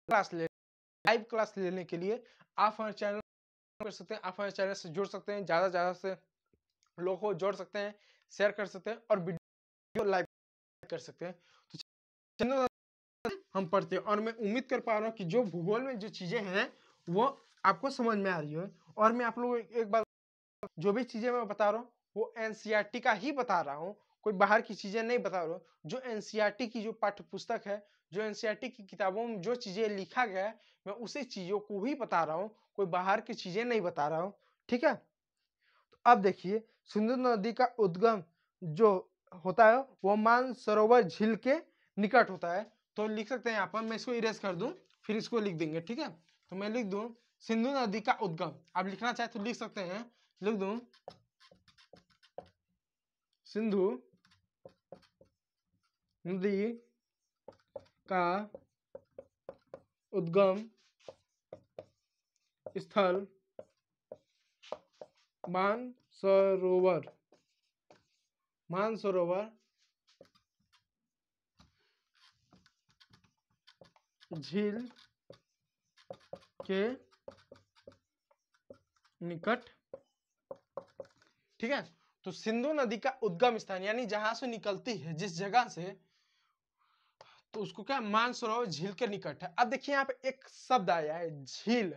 क्लास ले लाइव क्लास लेने के लिए आप हमारे चैनल कर सकते हैं, आप हमारे चैनल से जुड़ सकते हैं, ज्यादा से लोगों को जोड़ सकते हैं, शेयर कर सकते हैं और वीडियो लाइव कर सकते हैं। तो चैनल हम पढ़ते हैं, और मैं उम्मीद कर पा रहा हूँ कि जो भूगोल में जो चीजें हैं वो आपको समझ में आ रही है। और मैं आप लोगों को एक बात, जो भी चीजें मैं बता रहा हूँ वो एनसीईआरटी का ही बता रहा हूँ, कोई बाहर की चीजें नहीं बता रहा हूँ। जो एनसीईआरटी की जो पाठ्य पुस्तक है, जो एनसीईआरटी की किताबों में जो चीजें लिखा गया है, मैं उसी चीजों को ही बता रहा हूँ, कोई बाहर की चीजें नहीं बता रहा हूँ, ठीक है। तो अब देखिए सिंधु नदी का उद्गम जो होता है वो मानसरोवर झील के निकट होता है। तो लिख सकते हैं यहाँ पर, मैं इसको इरेज कर दूं फिर इसको लिख देंगे, ठीक है। तो मैं लिख दूं सिंधु नदी का उद्गम, आप लिखना चाहे तो लिख सकते हैं, लिख दूं सिंधु नदी का उद्गम स्थल मानसरोवर, मानसरोवर झील के निकट, ठीक है। तो सिंधु नदी का उद्गम स्थान यानी जहां से निकलती है जिस जगह से, तो उसको क्या मानसरोवर झील के निकट है। अब देखिए यहाँ पे एक शब्द आया है झील,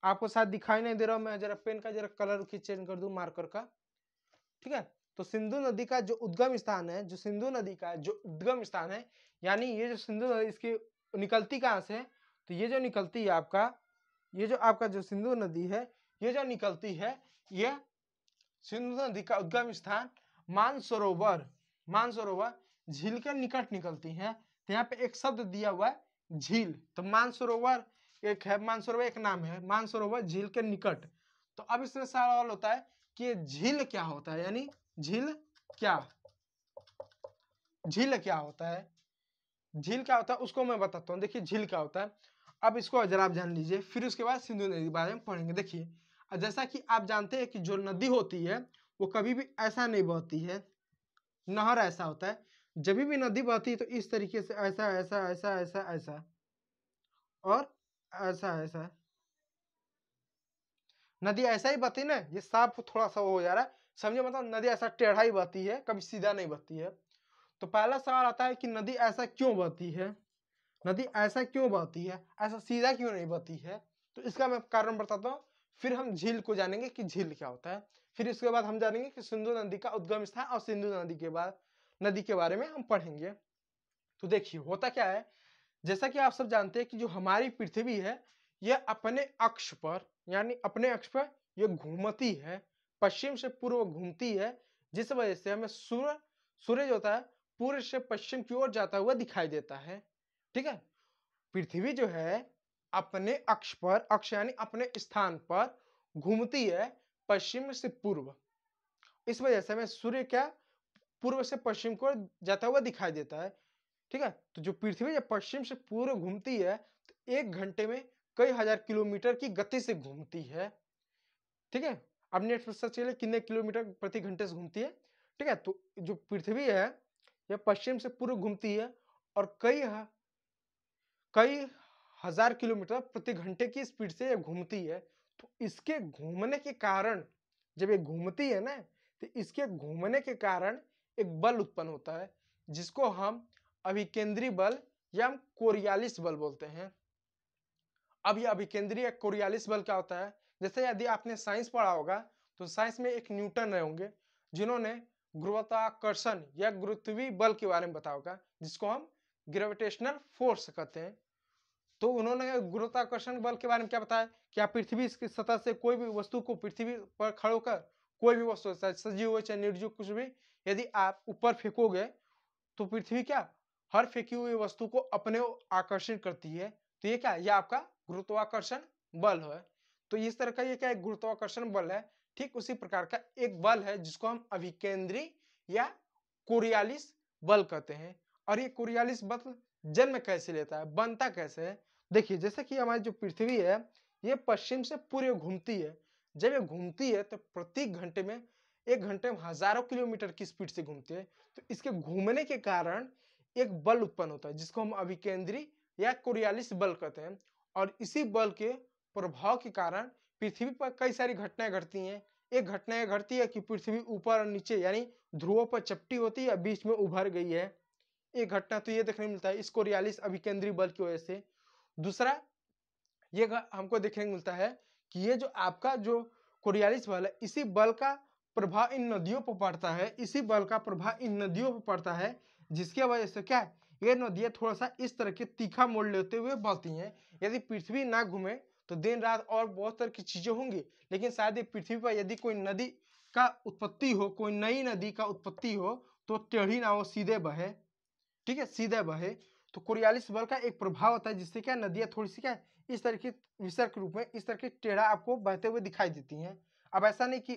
आपको शायद दिखाई नहीं दे रहा, मैं जरा पेन का जरा कलर की चेंज कर दूं मार्कर का, ठीक है। तो सिंधु नदी का जो उद्गम स्थान है, जो सिंधु नदी का जो उद्गम स्थान है, यानी ये जो सिंधु नदी इसकी निकलती कहाँ से है, तो ये जो निकलती है आपका, ये जो आपका जो सिंधु नदी है, ये जो निकलती है, ये सिंधु नदी का उद्गम स्थान मानसरोवर, मानसरोवर झील के निकट निकलती है। तो यहाँ पे एक शब्द दिया हुआ है झील, तो मानसरोवर एक है, मानसरोवर एक नाम है, मानसरोवर झील के निकट। तो अब इसमें सवाल होता है कि झील क्या होता है, यानी झील क्या, झील क्या होता है, झील क्या होता है उसको मैं बताता हूँ। देखिए झील क्या होता है, अब इसको जरा आप जान लीजिए, फिर उसके बाद सिंधु नदी के बारे में पढ़ेंगे। देखिए जैसा कि आप जानते हैं कि जो नदी होती है वो कभी भी ऐसा नहीं बहती है। नहर ऐसा होता है, जब भी नदी बहती है तो इस तरीके से ऐसा ऐसा ऐसा ऐसा ऐसा और ऐसा ऐसा। नदी ऐसा ही बहती ना, ये साफ थोड़ा सा हो जा रहा है, समझे, मतलब नदी ऐसा टेढ़ा ही बहती है, कभी सीधा नहीं बहती है। तो पहला सवाल आता है कि नदी ऐसा क्यों बहती है, नदी ऐसा क्यों बहती है, ऐसा सीधा क्यों नहीं बहती है। तो इसका मैं कारण बताता हूँ, फिर हम झील को जानेंगे कि झील क्या होता है, फिर इसके बाद हम जानेंगे कि सिंधु नदी का उद्गम स्थान और सिंधु नदी के बाद नदी के बारे में हम पढ़ेंगे। तो देखिए होता क्या है, जैसा कि आप सब जानते हैं कि जो हमारी पृथ्वी है यह अपने अक्ष पर, यानी अपने अक्ष पर यह घूमती है, पश्चिम से पूर्व घूमती है, जिस वजह से हमें सूरज होता है पूर्व से पश्चिम की ओर जाता हुआ दिखाई देता है। ठीक है, पृथ्वी जो है अपने अक्ष पर, अक्ष यानी अपने स्थान पर घूमती है पश्चिम से पूर्व, इस वजह से हमें सूर्य क्या पूर्व से पश्चिम को जाता हुआ दिखाई देता है। ठीक है, तो जो पृथ्वी जब पश्चिम से पूर्व घूमती है तो 1 घंटे में कई हजार किलोमीटर की गति से घूमती है। ठीक है, अब नेट पर सर्च करिए कितने किलोमीटर प्रति घंटे से घूमती है। ठीक है, तो जो पृथ्वी है यह पश्चिम से पूर्व घूमती है और कई हजार किलोमीटर प्रति घंटे की स्पीड से यह घूमती है। तो इसके घूमने के कारण, जब ये घूमती है ना, तो इसके घूमने के कारण एक बल उत्पन्न होता है जिसको हम अभिकेंद्री बल या हम कोरियालिस बल बोलते हैं। अब ये अभिकेंद्री या कोरियालिस बल क्या होता है, जैसे यदि आपने साइंस पढ़ा होगा तो साइंस में एक न्यूटन रहे होंगे जिन्होंने गुरुत्वाकर्षण या गुरुत्वीय बल के बारे में बताया होगा, जिसको हम ग्रेविटेशनल फोर्स कहते हैं। तो उन्होंने गुरुत्वाकर्षण बल के बारे में क्या बताया कि आप पृथ्वी की सतह से कोई भी वस्तु को पृथ्वी पर खड़े होकर, कोई भी वस्तु सजीव हो चाहे निर्जीव कुछ भी, यदि आप ऊपर फेंकोगे तो पृथ्वी क्या हर फेंकी हुई वस्तु को अपने आकर्षित करती है। तो ये क्या, ये आपका गुरुत्वाकर्षण बल है। तो इस तरह का ये क्या एक गुरुत्वाकर्षण बल है। ठीक उसी प्रकार का एक बल है जिसको हम अभिकेंद्री या कोरियालिस बल कहते हैं। और ये कोरियालिस बल जन्म कैसे लेता है, बनता कैसे है। देखिए जैसे कि हमारी जो पृथ्वी है ये पश्चिम से पूर्व घूमती है, जब ये घूमती है तो प्रति घंटे में 1 घंटे में हजारों किलोमीटर की स्पीड से घूमती है। तो इसके घूमने के कारण एक बल उत्पन्न होता है जिसको हम अभिकेंद्री या कोरियालिस बल कहते हैं। और इसी बल के प्रभाव के कारण पृथ्वी पर कई सारी घटनाएं घटती हैं। एक घटना यह घटती है कि पृथ्वी ऊपर और नीचे यानी ध्रुवों पर चपटी होती है, बीच में उभर गई है। एक घटना तो ये देखने को मिलता है इस कोरियालिस अभिकेंद्री बल की वजह से। दूसरा ये हमको देखने को मिलता है कि ये जो आपका जो कोरियालिस बल है, इसी बल का प्रभाव इन नदियों पर पड़ता है, इसी बल का प्रभाव इन नदियों पर पड़ता है, जिसकी वजह से क्या ये नदियां थोड़ा सा इस तरह के तीखा मोड़ लेते हुए बहती हैं। यदि पृथ्वी ना घूमे तो दिन रात और बहुत तरह की चीजें होंगी, लेकिन शायद ये पृथ्वी पर यदि कोई नदी का उत्पत्ति हो, कोई नई नदी का उत्पत्ति हो तो टेढ़ी ना हो, सीधे बहे। ठीक है, सीधे बहे। तो कोरियालिस बल का एक प्रभाव होता है जिससे क्या नदियां थोड़ी सी क्या इस तरह की विसर्ग के रूप में इस तरह के टेढ़ा आपको बहते हुए दिखाई देती हैं। अब ऐसा नहीं कि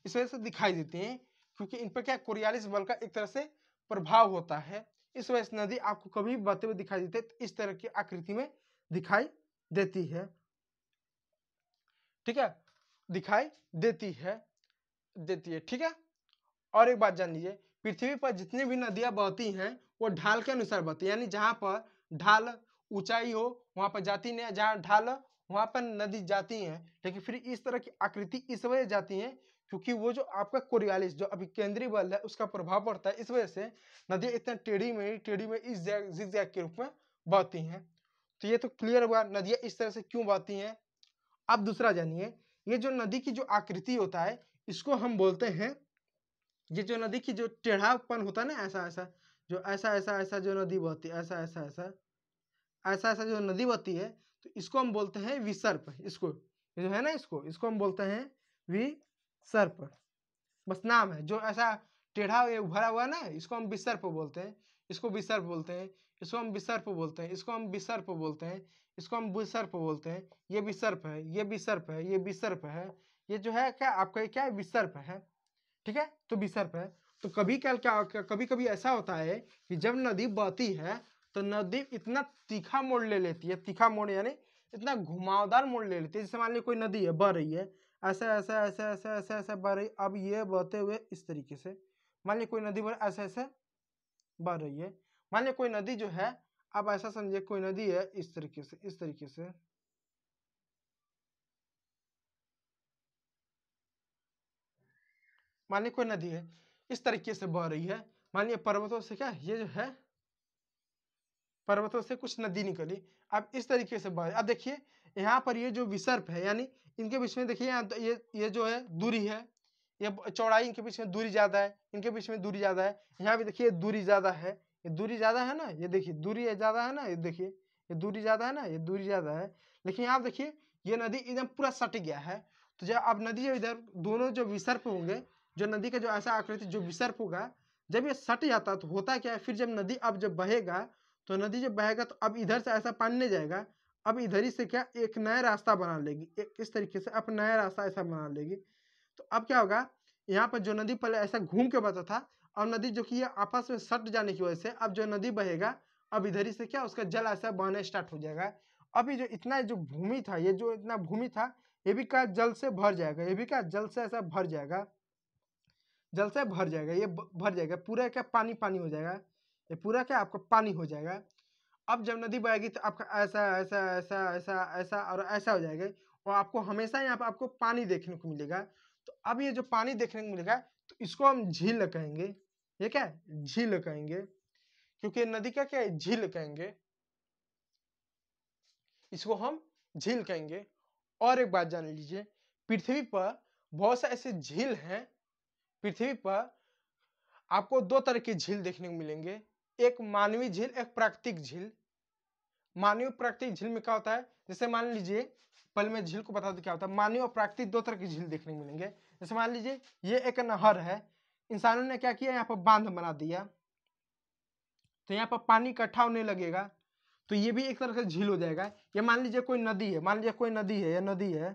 इस वजह से दिखाई देती हैं, क्योंकि इन पर क्या कोरियालिस बल का एक तरह से प्रभाव होता है, इस वजह से नदी आपको कभी बहते हुए दिखाई देती है, तो इस तरह की आकृति में दिखाई देती है। ठीक है, दिखाई देती है। ठीक है, और एक बात जान लीजिए, पृथ्वी पर जितनी भी नदियां बहती हैं वो ढाल के अनुसार बहती है, यानी जहां पर ढाल ऊंचाई हो वहां पर जाती नहीं, जहां ढाल वहां पर नदी जाती हैं। लेकिन फिर इस तरह की आकृति इस वजह जाती है क्योंकि वो जो आपका कोरियालिस जो अभी केंद्रीय बल है उसका प्रभाव पड़ता है, इस वजह से नदियां इतना टेढ़ी में इस जिगजैग के रूप में बहती हैं। तो ये तो क्लियर हुआ नदियां इस तरह से क्यों बहती हैं। अब दूसरा जानिए, ये जो नदी की जो आकृति होता है इसको हम बोलते हैं, ये जो नदी की जो टेढ़ापन होता है ना, ऐसा ऐसा जो ऐसा ऐसा ऐसा जो नदी बहती है, ऐसा ऐसा ऐसा ऐसा ऐसा जो नदी बहती है, तो इसको हम बोलते हैं विसर्प। इसको जो है ना, इसको हम बोलते हैं विसर्प, बस नाम है। जो ऐसा टेढ़ा उभरा हुआ ना, इसको हम विसर्प बोलते हैं, इसको विसर्प बोलते हैं, इसको हम विसर्प बोलते हैं, इसको हम विसर्प बोलते हैं, इसको हम विसर्प बोलते हैं। ये विसर्प है, ये विसर्प है, ये विसर्प है, ये जो है क्या आपका क्या विसर्प है। ठीक है, तो विसर्प है। तो कभी कभी ऐसा होता है कि जब नदी बहती है तो नदी इतना तीखा मोड़ ले लेती है, तीखा मोड़ यानी इतना घुमावदार मोड़ ले लेती है। जैसे मान लीजिए कोई नदी है बह रही है, ऐसा ऐसा ऐसा ऐसा ऐसा ऐसा बह रही, अब ये बहते हुए इस तरीके से, मान लीजिए कोई नदी ऐसा ऐसा बह रही है। मान लीजिए कोई नदी जो है, अब ऐसा समझिए कोई नदी है इस तरीके से, इस तरीके से, मान लीजिए कोई नदी है इस तरीके से बह रही है। मान लीजिए पर्वतों से क्या ये जो है, पर्वतों से कुछ नदी निकली, अब इस तरीके से बह, अब देखिए यहाँ पर ये जो विसर्प है, यानी इनके बीच में देखिए यहाँ ये जो है दूरी है, ये चौड़ाई इनके बीच में दूरी ज्यादा है, इनके बीच में दूरी ज्यादा है। यहाँ भी देखिए दूरी ज्यादा है, ये दूरी ज्यादा है ना, ये देखिए दूरी ज्यादा है ना, ये देखिए ये दूरी ज्यादा है ना, ये दूरी ज्यादा है। लेकिन यहाँ देखिए ये नदी एकदम पूरा सट गया है। तो जब अब नदी इधर दोनों जो विसर्प होंगे, जो नदी का जो ऐसा आकृति जो विसर्प होगा, जब ये सट जाता तो होता क्या है, फिर जब नदी अब जब बहेगा, तो नदी जब बहेगा तो अब इधर से ऐसा पानी नहीं जाएगा, अब इधर ही से क्या एक नया रास्ता बना लेगी, एक इस तरीके से अब नया रास्ता ऐसा बना लेगी। तो अब क्या होगा, यहाँ पर जो नदी पहले ऐसा घूम के बहता था, अब नदी जो कि ये आपस में सट जाने की वजह से अब जो नदी बहेगा, अब इधर ही से क्या उसका जल ऐसा बहना स्टार्ट हो जाएगा। अभी जो इतना जो भूमि था, ये जो इतना भूमि था, ये भी क्या जल से भर जाएगा, ये भी क्या जल से ऐसा भर जाएगा, जल से भर जाएगा, ये भर जाएगा पूरा, क्या पानी पानी हो जाएगा, ये पूरा क्या आपका पानी हो जाएगा। अब जब नदी बहेगी तो आपका ऐसा ऐसा ऐसा ऐसा ऐसा और ऐसा हो जाएगा, और आपको हमेशा यहाँ पर आपको पानी देखने को मिलेगा। तो अब ये जो पानी देखने को मिलेगा, तो इसको हम झील कहेंगे। ये क्या है, झील कहेंगे, क्योंकि नदी का क्या है, झील कहेंगे, इसको हम झील कहेंगे। और एक बात जान लीजिए, पृथ्वी पर बहुत से ऐसे झील हैं, पृथ्वी पर आपको दो तरह की झील देखने को मिलेंगे, एक मानवीय झील, एक प्राकृतिक झील। मानवीय प्राकृतिक झील में क्या होता है, जैसे मान लीजिए पहले मैं झील को बता दूं क्या होता है। मानवीय और प्राकृतिक दो तरह की झील देखने को मिलेंगे। जैसे मान लीजिए ये एक नहर है, इंसानों ने क्या किया, यहाँ पर बांध बना दिया, तो यहाँ पर पानी इकट्ठा होने लगेगा, तो ये भी एक तरह से झील हो जाएगा। ये मान लीजिए कोई नदी है, मान लीजिए कोई नदी है, ये नदी है,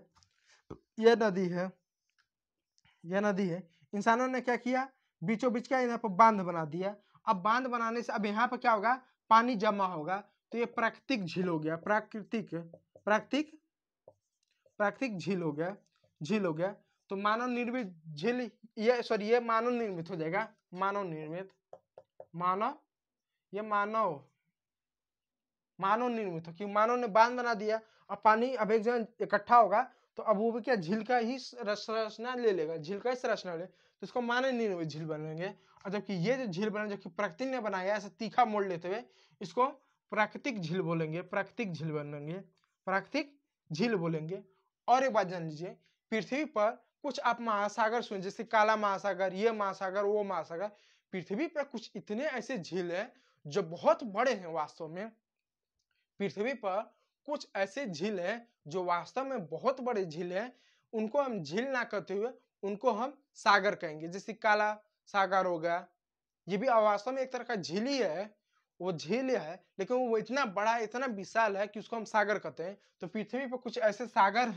ये नदी है, यह नदी है, इंसानों ने क्या किया, बीचों बीच क्या यहाँ पर बांध बना दिया। अब बांध बनाने से अब यहाँ पर क्या होगा, पानी जमा होगा, तो ये प्राकृतिक झील हो गया, प्राकृतिक प्राकृतिक प्राकृतिक झील हो गया, झील हो गया। तो मानव निर्मित झील, ये सॉरी ये मानव निर्मित हो जाएगा, मानव निर्मित, मानव, ये मानव मानव निर्मित हो, क्योंकि मानव ने बांध बना दिया, अब पानी अब एक जगह इकट्ठा होगा, तो अब वो भी क्या झील का ही संरचना ले लेगा, झील का ही संरचना ले, तो इसको मानव निर्मित झील बनेंगे। और जबकि ये जो झील बने, जो कि प्रकृति ने बनाया ऐसा तीखा मोड़ लेते हुए, इसको प्राकृतिक झील बोलेंगे, प्राकृतिक झील बनेंगे, प्राकृतिक झील बोलेंगे। और एक बात जान लीजिए, पृथ्वी पर कुछ आप महासागर सुने, जैसे काला महासागर, ये महासागर, वो महासागर, पृथ्वी पर कुछ इतने ऐसे झील है जो बहुत बड़े हैं। वास्तव में पृथ्वी पर कुछ ऐसे झील हैं जो वास्तव में बहुत बड़े झील हैं, उनको हम झील ना कहते हुए उनको हम सागर कहेंगे। जैसे काला सागर हो गया, ये भी वास्तव में एक तरह का झील ही है, वो झील है, लेकिन वो इतना बड़ा, इतना विशाल है कि उसको हम सागर कहते हैं। तो पृथ्वी पर कुछ ऐसे सागर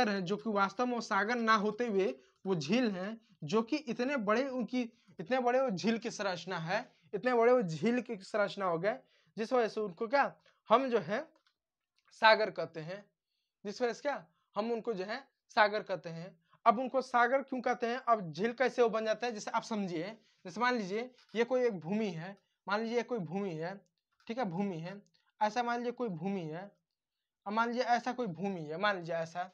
हैं जो कि वास्तव में वो सागर ना होते हुए वो झील हैं, जो कि इतने बड़े, उनकी इतने बड़े वो झील की संरचना है, इतने बड़े वो झील की संरचना हो गए, जिस वजह से उनको क्या हम जो है सागर कहते हैं, जिस वजह से क्या हम उनको जो है सागर कहते हैं। अब उनको सागर क्यों कहते हैं, अब झील कैसे वो बन जाता है, जैसे आप समझिए, जैसे मान लीजिए ये कोई एक भूमि है, मान लीजिए कोई भूमि है, ठीक है, भूमि है, ऐसा मान लीजिए कोई भूमि है, अब मान लीजिए ऐसा कोई भूमि है, मान लीजिए ऐसा,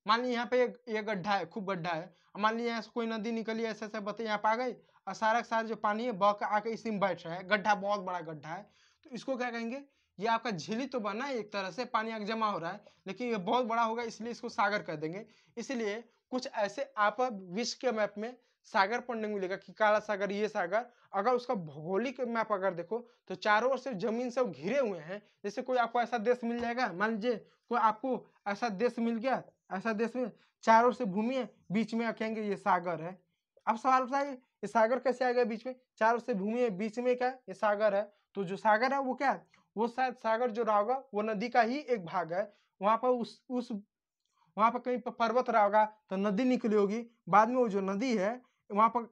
मान लीजिए यहाँ पे ये गड्ढा है, खूब गड्ढा है, मान लीजिए यहाँ से कोई नदी निकली, ऐसे ऐसे बते यहाँ पे आ गई, और सारा सारा जो पानी है बह के आके इसी में बैठ रहा है, गड्ढा बहुत बड़ा गड्ढा है, तो इसको क्या कहेंगे, ये आपका झील ही तो बना है, एक तरह से पानी आगे जमा हो रहा है, लेकिन ये बहुत बड़ा होगा इसलिए इसको सागर कह देंगे। इसलिए कुछ ऐसे आप विश्व के मैप में सागर पढ़ने को मिलेगा कि काला सागर, ये सागर, अगर उसका भौगोलिक मैप अगर देखो तो चारों ओर से जमीन से घिरे हुए हैं। जैसे कोई आपको ऐसा देश मिल जाएगा, मान लीजिए कोई आपको ऐसा देश मिल गया, ऐसा देश में चारों ओर से भूमि है, बीच में कहेंगे ये सागर है। अब सवाल उठता है ये सागर कैसे आ गया बीच में, चारों ओर से भूमि है, बीच में क्या ये सागर है। तो जो सागर है वो क्या है, वो शायद सागर जो रहा होगा वो नदी का ही एक भाग है, वहां पर उस वहां पर कहीं पर पर्वत रहा होगा तो नदी निकली होगी, बाद में वो जो नदी है वहां पर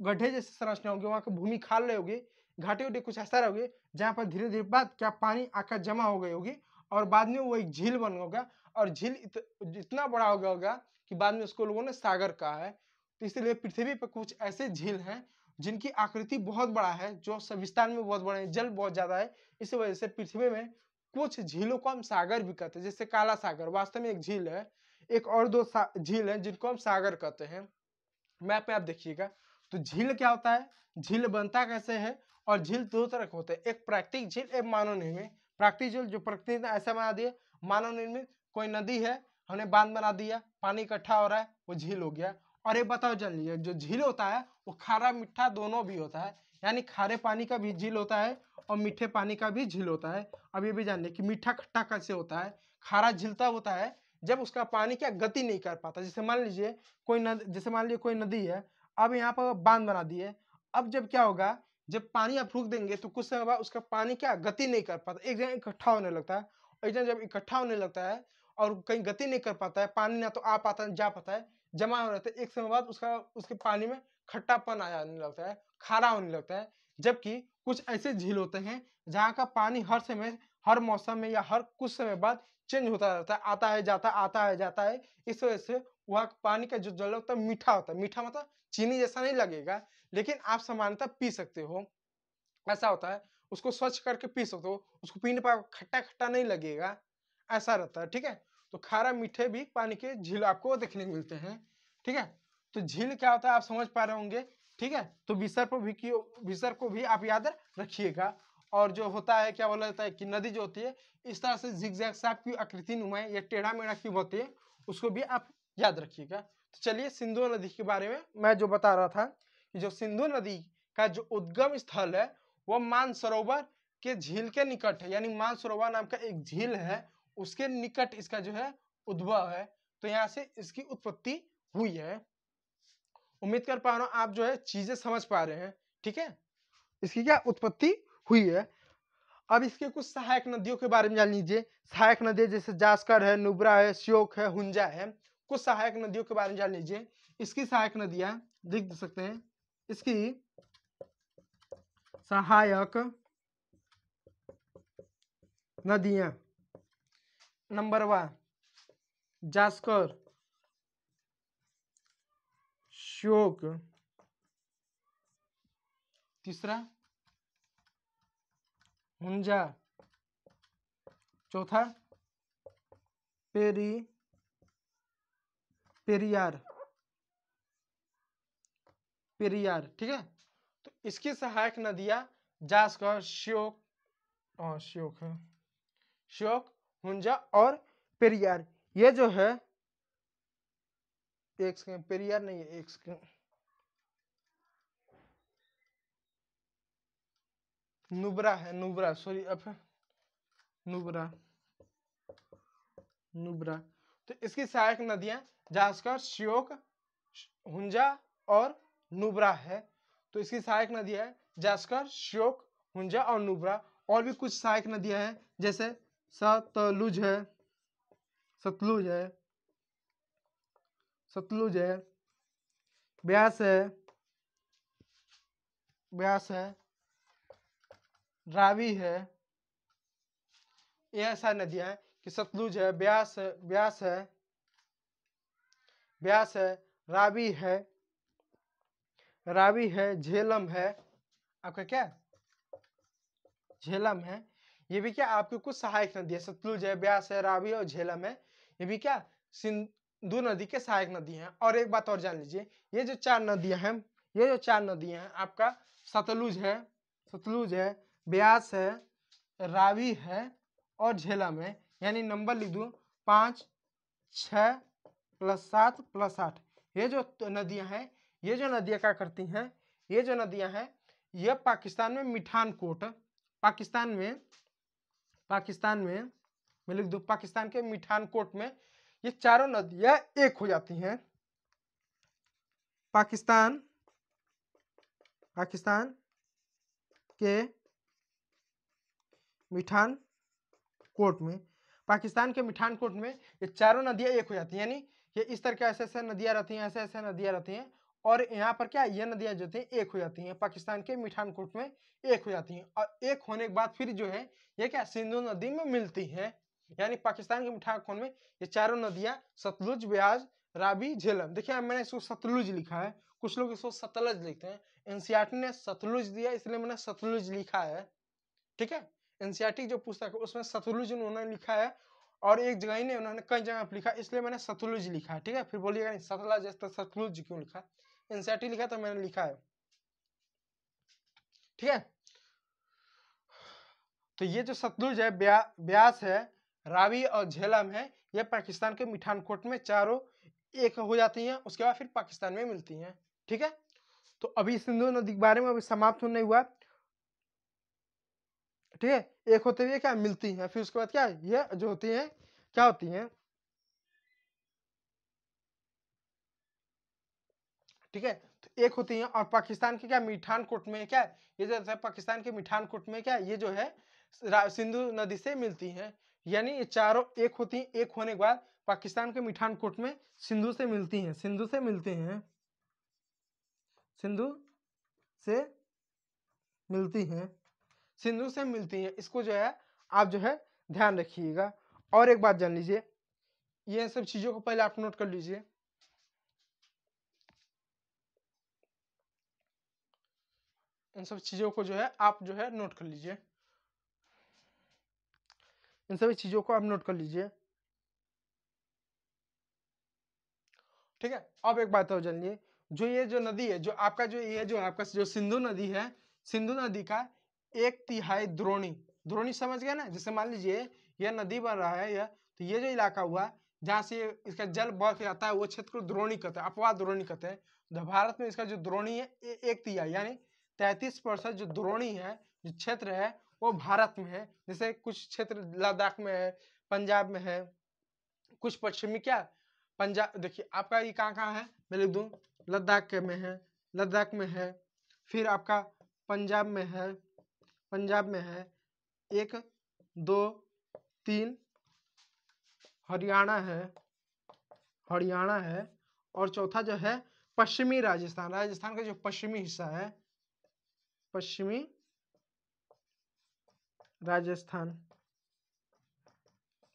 गड्ढे जैसे संरचना होगी, वहां की भूमि खाल रही होगी, घाटी उटी कुछ ऐसा रहोगी, जहां पर धीरे धीरे बाद क्या पानी आकर जमा हो गई होगी, और बाद में वो एक झील बन होगा, और झील इतना बड़ा हो गया होगा कि बाद में उसको लोगों ने सागर कहा है। तो इसलिए पृथ्वी पर कुछ ऐसे झील हैं जिनकी आकृति बहुत बड़ा है, जो विस्तार में बहुत बड़े हैं, जल बहुत ज्यादा है, इस वजह से पृथ्वी में कुछ झीलों को हम सागर भी कहते हैं, जैसे काला सागर वास्तव में एक झील है। एक और दो झील है जिनको हम सागर कहते हैं। मैप में आप देखिएगा। तो झील क्या होता है, झील बनता कैसे है, और झील दो तरह के होते हैं, एक प्राकृतिक झील, एक मानव निर्मित। प्राकृतिक झील जो प्रकृति ने ऐसा बना दिया, मानव निर्मित कोई नदी है, हमने बांध बना दिया, पानी इकट्ठा हो रहा है, वो झील हो गया। और एक बताओ जान लीजिए, जो झील होता है वो खारा मीठा दोनों भी होता है, यानी खारे पानी का भी झील होता है और मीठे पानी का भी झील होता है। अब ये भी जान लीजिए कि मीठा खट्टा कैसे होता है। खारा झील तब होता है जब उसका पानी क्या गति नहीं कर पाता। जैसे मान लीजिए कोई नदी, जैसे मान लीजिए कोई नदी है, अब यहाँ पर बांध बना दिए, अब जब क्या होगा, जब पानी आप रोक देंगे तो कुछ समय बाद उसका पानी क्या गति नहीं कर पाता, एक जगह इकट्ठा होने लगता है। और एक जगह जब इकट्ठा होने लगता है और कहीं गति नहीं कर पाता है, पानी ना तो आ पाता है जा पाता है, जमा हो रहता है, एक समय बाद उसके पानी में खट्टापन आ जाने लगता है, खारा होने लगता है। जबकि कुछ ऐसे झील होते हैं जहाँ का पानी हर समय, हर मौसम में या हर कुछ समय बाद चेंज होता रहता है, आता है जाता है, आता है जाता है। इस वजह से वहाँ पानी का जो जल होता है मीठा होता है। मीठा मतलब चीनी जैसा नहीं लगेगा, लेकिन आप सामान्यतः पी सकते हो, ऐसा होता है। उसको स्वच्छ करके पी सकते हो, उसको पीने पर खट्टा खट्टा नहीं लगेगा, ऐसा रहता है। ठीक है, तो खारा मीठे भी पानी के झील आपको देखने को मिलते हैं। ठीक है, तो झील क्या होता है आप समझ पा रहे होंगे। ठीक है, तो विसर को भी आप याद रखिएगा। और जो होता है क्या बोला जाता है कि नदी जो होती है इस तरह से जिगजैग सांप की आकृति नुमा है, या टेढ़ा मेढ़ा क्यों होती है, उसको भी आप याद रखिएगा। तो चलिए सिंधु नदी के बारे में मैं जो बता रहा था कि जो सिंधु नदी का जो उद्गम स्थल है वो मानसरोवर के झील के निकट है, यानी मानसरोवर नाम का एक झील है, उसके निकट इसका जो है उद्भव है। तो यहाँ से इसकी उत्पत्ति हुई है। उम्मीद कर पा रहा हूं आप जो है चीजें समझ पा रहे हैं। ठीक है, इसकी क्या उत्पत्ति हुई है। अब इसके कुछ सहायक नदियों के बारे में जान लीजिए। सहायक नदियां जैसे जास्कर है, नुब्रा है, श्योक है, हुंजा है। कुछ सहायक नदियों के बारे में जान लीजिए। इसकी सहायक नदियां लिख सकते हैं, इसकी सहायक नदियां, नंबर 1 जास्कर, श्योक, तीसरा हुंजा, चौथा पेरियार। ठीक है, तो इसकी सहायक नदियां जास्कर, श्योक है, श्योक, हुंजा और पेरियार। ये जो है एक सेकंड, पेरियार नहीं है, एक सेकंड, नुब्रा है, नुब्रा, सॉरी, अब नुब्रा। तो इसकी सहायक नदियां जास्कर, श्योक, हुंजा और नुब्रा है। तो इसकी सहायक नदियां है जास्कर, श्योक, हुंजा और नुब्रा। और भी कुछ सहायक नदियां हैं जैसे सतलुज है, ब्यास है, रावी है। ये ऐसा नदियां हैं कि सतलुज है, ब्यास है, रावी है, झेलम है, आपका क्या झेलम है। ये भी क्या आपके कुछ सहायक नदी है, सतलुज है, ब्यास है, रावी और झेलम है। ये भी क्या सिंधु नदी के सहायक नदी हैं। और एक बात और जान लीजिए, ये जो चार नदियां हैं आपका सतलुज है, ब्यास है, रावी है और झेलम है। यानी नंबर लिख दूं 5, 6 + 7 + 8। ये जो नदियां हैं, ये जो नदियां क्या करती हैं, ये जो नदियां हैं ये पाकिस्तान में मिठानकोट, पाकिस्तान में मैं लिख दूं पाकिस्तान के मिठानकोट में ये चारों नदियां एक हो जाती हैं। पाकिस्तान के मिठानकोट में ये चारों नदियां एक हो जाती हैं। यानी ये इस तरह के ऐसे नदियां रहती हैं, ऐसे नदियां रहती हैं, और यहाँ पर क्या ये नदियां जो थी एक हो जाती हैं, पाकिस्तान के मिठानकोट में एक हो जाती हैं। और एक होने के बाद फिर जो है ये क्या सिंधु नदी में मिलती हैं। यानी पाकिस्तान के मीठा खोल में ये चारों नदियां सतलुज, ब्यास, रावी, झेलम। देखिए मैंने इसको सतलुज लिखा है, कुछ लोग इसको सतलज लिखते हैं। एनसीईआरटी ने सतलुज दिया इसलिए मैंने सतलुज लिखा है। ठीक है, एनसीईआरटी जो पुस्तक है उसमें सतलुज उन्होंने लिखा है और एक जगह ही नहीं उन्होंने कई जगह पे लिखा, इसलिए मैंने सतलुज लिखा है। ठीक है, फिर बोलिएगा नहीं सतलज तो सतलुज क्यों लिखा, एनसीईआरटी लिखा तो मैंने लिखा है। ठीक है, तो ये जो सतलुज है, ब्यास है, रावी और झेलम है, ये पाकिस्तान के मिठानकोट में चारों एक हो जाती हैं, उसके बाद फिर पाकिस्तान में मिलती हैं। ठीक है, तो अभी सिंधु नदी के बारे में अभी समाप्त नहीं हुआ। ठीक है, एक होते हुए क्या मिलती हैं, फिर उसके बाद क्या ये जो होती हैं क्या होती हैं। ठीक है, तो एक होती है और पाकिस्तान के क्या मिठानकोट में क्या ये जो है पाकिस्तान के मिठानकोट में क्या ये जो है सिंधु नदी से मिलती हैं। यानी ये चारों एक होती हैं, एक होने के बाद पाकिस्तान के मिठानकोट में सिंधु से मिलती हैं, सिंधु से मिलते हैं, सिंधु से मिलती हैं, सिंधु से मिलती हैं। इसको जो है आप जो है ध्यान रखिएगा। और एक बात जान लीजिए, ये सब चीजों को पहले आप नोट कर लीजिए। इन सब चीजों को जो है आप जो है नोट कर लीजिए, इन सभी चीजों को आप नोट कर लीजिए। ठीक है, अब एक बात और जानिए, जो ये जो नदी है, जो आपका जो ये जो आपका जो सिंधु नदी है, सिंधु नदी का 1/3 द्रोणी, द्रोणी समझ गया ना, जैसे मान लीजिए यह नदी बन रहा है यह, तो ये जो इलाका हुआ जहाँ से इसका जल बह के आता है वो क्षेत्र को द्रोणी कहते हैं, अपवाद द्रोणी कहते हैं। तो भारत में इसका जो द्रोणी है 1/3 यानी 33% जो द्रोणी है, जो क्षेत्र है वो भारत में है। जैसे कुछ क्षेत्र लद्दाख में है, पंजाब में है, कुछ पश्चिमी क्या पंजाब, देखिए आपका ये कहाँ है मैं लिख दूं, लद्दाख के में है, लद्दाख में है, फिर आपका पंजाब में है, पंजाब में है, 1 2 3 हरियाणा है, हरियाणा है, और चौथा जो है पश्चिमी राजस्थान, राजस्थान का जो पश्चिमी हिस्सा है, पश्चिमी राजस्थान,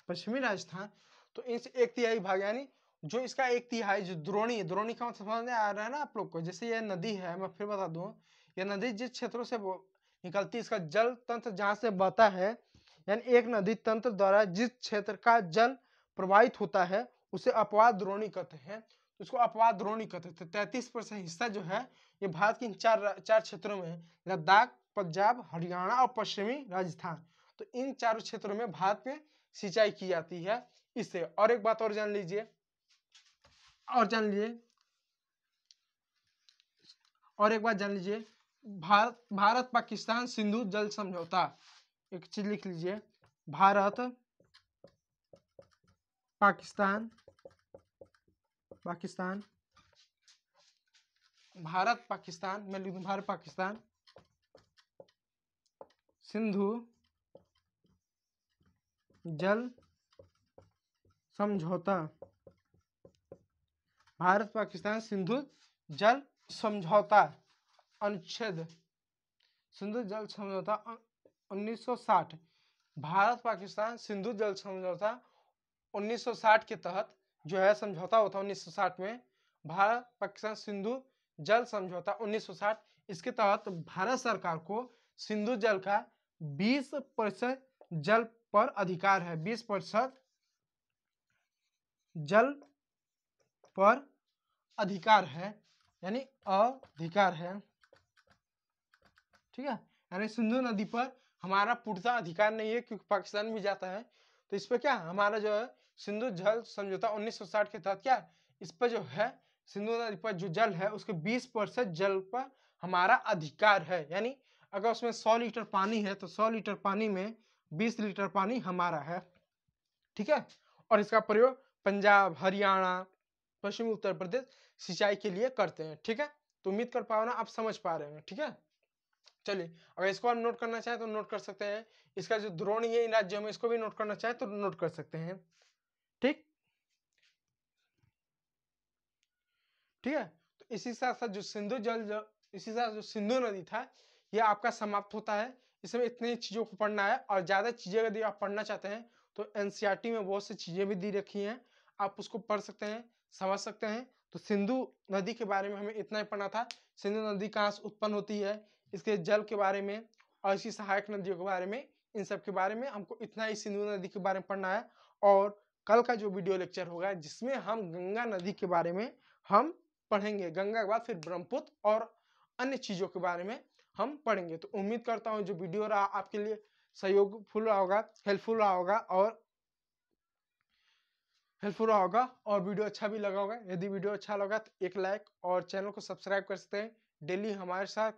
पश्चिमी राजस्थान। तो इस 1/3 भाग यानी जो इसका 1/3 जो द्रोणी है, द्रोणी का मतलब समझ में आ रहा है ना आप लोग को। जैसे ये नदी है, मैं फिर बता दूं, ये नदी जिस क्षेत्रों से निकलती है, इसका जल तंत्र जहां से बहता है, यानी एक नदी तंत्र द्वारा जिस क्षेत्र का जल प्रवाहित होता है उसे अपवाद द्रोणी कहते हैं। तो इसको अपवाद द्रोणी कहते हैं। तो 33% हिस्सा जो है ये भारत के इन चार क्षेत्रों में है, लद्दाख, पंजाब, हरियाणा और पश्चिमी राजस्थान। तो इन चारों क्षेत्रों में भारत में सिंचाई की जाती है इससे। और एक बात और जान लीजिए, और जान लीजिए, और एक बात जान लीजिए, भारत पाकिस्तान सिंधु जल समझौता, एक चीज लिख लीजिए, भारत पाकिस्तान, पाकिस्तान, भारत पाकिस्तान, मैं लिख दूं भारत पाकिस्तान सिंधु जल समझौता, भारत पाकिस्तान सिंधु जल समझौता अनुच्छेद, सिंधु जल समझौता 1960, भारत पाकिस्तान सिंधु जल समझौता 1960 के तहत जो है समझौता होता है 1960 में, भारत पाकिस्तान सिंधु जल समझौता 1960, इसके तहत भारत सरकार को सिंधु जल का 20% जल पर अधिकार है, 20% जल पर अधिकार है, यानी अधिकार है। ठीक है, यानी सिंधु नदी पर हमारा पूर्णतः अधिकार नहीं है क्योंकि पाकिस्तान भी जाता है। तो इस पर क्या हमारा जो है सिंधु जल समझौता 1960 के तहत क्या इस पर जो है सिंधु नदी पर जो जल है उसके 20% जल पर हमारा अधिकार है। यानी अगर उसमें 100 लीटर पानी है तो 100 लीटर पानी में 20 लीटर पानी हमारा है। ठीक है, और इसका प्रयोग पंजाब, हरियाणा, पश्चिमी उत्तर प्रदेश सिंचाई के लिए करते हैं। ठीक है, तो उम्मीद कर पाओ ना आप समझ पा रहे हैं। ठीक है, चलिए अगर इसको आप नोट करना चाहें तो नोट कर सकते हैं। इसका जो द्रोणी है इन राज्यों में इसको भी नोट करना चाहे तो नोट कर सकते हैं। ठीक, ठीक है, तो इसी साथ साथ जो सिंधु जल इसी साथ जो सिंधु नदी था यह आपका समाप्त होता है। इसमें इतनी चीज़ों को पढ़ना है। और ज़्यादा चीज़ें यदि आप पढ़ना चाहते हैं तो एनसीईआरटी में बहुत सी चीज़ें भी दी रखी हैं, आप उसको पढ़ सकते हैं, समझ सकते हैं। तो सिंधु नदी के बारे में हमें इतना ही पढ़ना था। सिंधु नदी कहाँ से उत्पन्न होती है, इसके जल के बारे में और इसकी सहायक नदियों के बारे में, इन सब के बारे में हमको इतना ही सिंधु नदी के बारे में पढ़ना है। और कल का जो वीडियो लेक्चर होगा जिसमें हम गंगा नदी के बारे में हम पढ़ेंगे, गंगा के बाद फिर ब्रह्मपुत्र और अन्य चीज़ों के बारे में हम पढ़ेंगे। तो उम्मीद करता हूँ जो वीडियो रहा आपके लिए सहयोगफुल रहा होगा, हेल्पफुल रहा होगा और वीडियो अच्छा भी लगा होगा। यदि वीडियो अच्छा लगा तो एक लाइक और चैनल को सब्सक्राइब कर सकते हैं। डेली हमारे साथ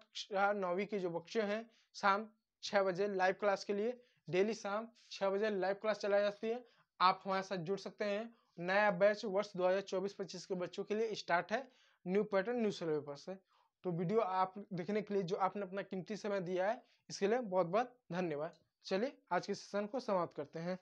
9वीं के जो बच्चे हैं शाम 6 बजे लाइव क्लास के लिए, डेली शाम 6 बजे लाइव क्लास चलाई जाती है, आप हमारे साथ जुड़ सकते हैं। नया बैच वर्ष 2024-25 के बच्चों के लिए स्टार्ट है, न्यू पैटर्न न्यू सिलेबस से। तो वीडियो आप देखने के लिए जो आपने अपना कीमती समय दिया है इसके लिए बहुत बहुत धन्यवाद। चलिए आज के सेशन को समाप्त करते हैं।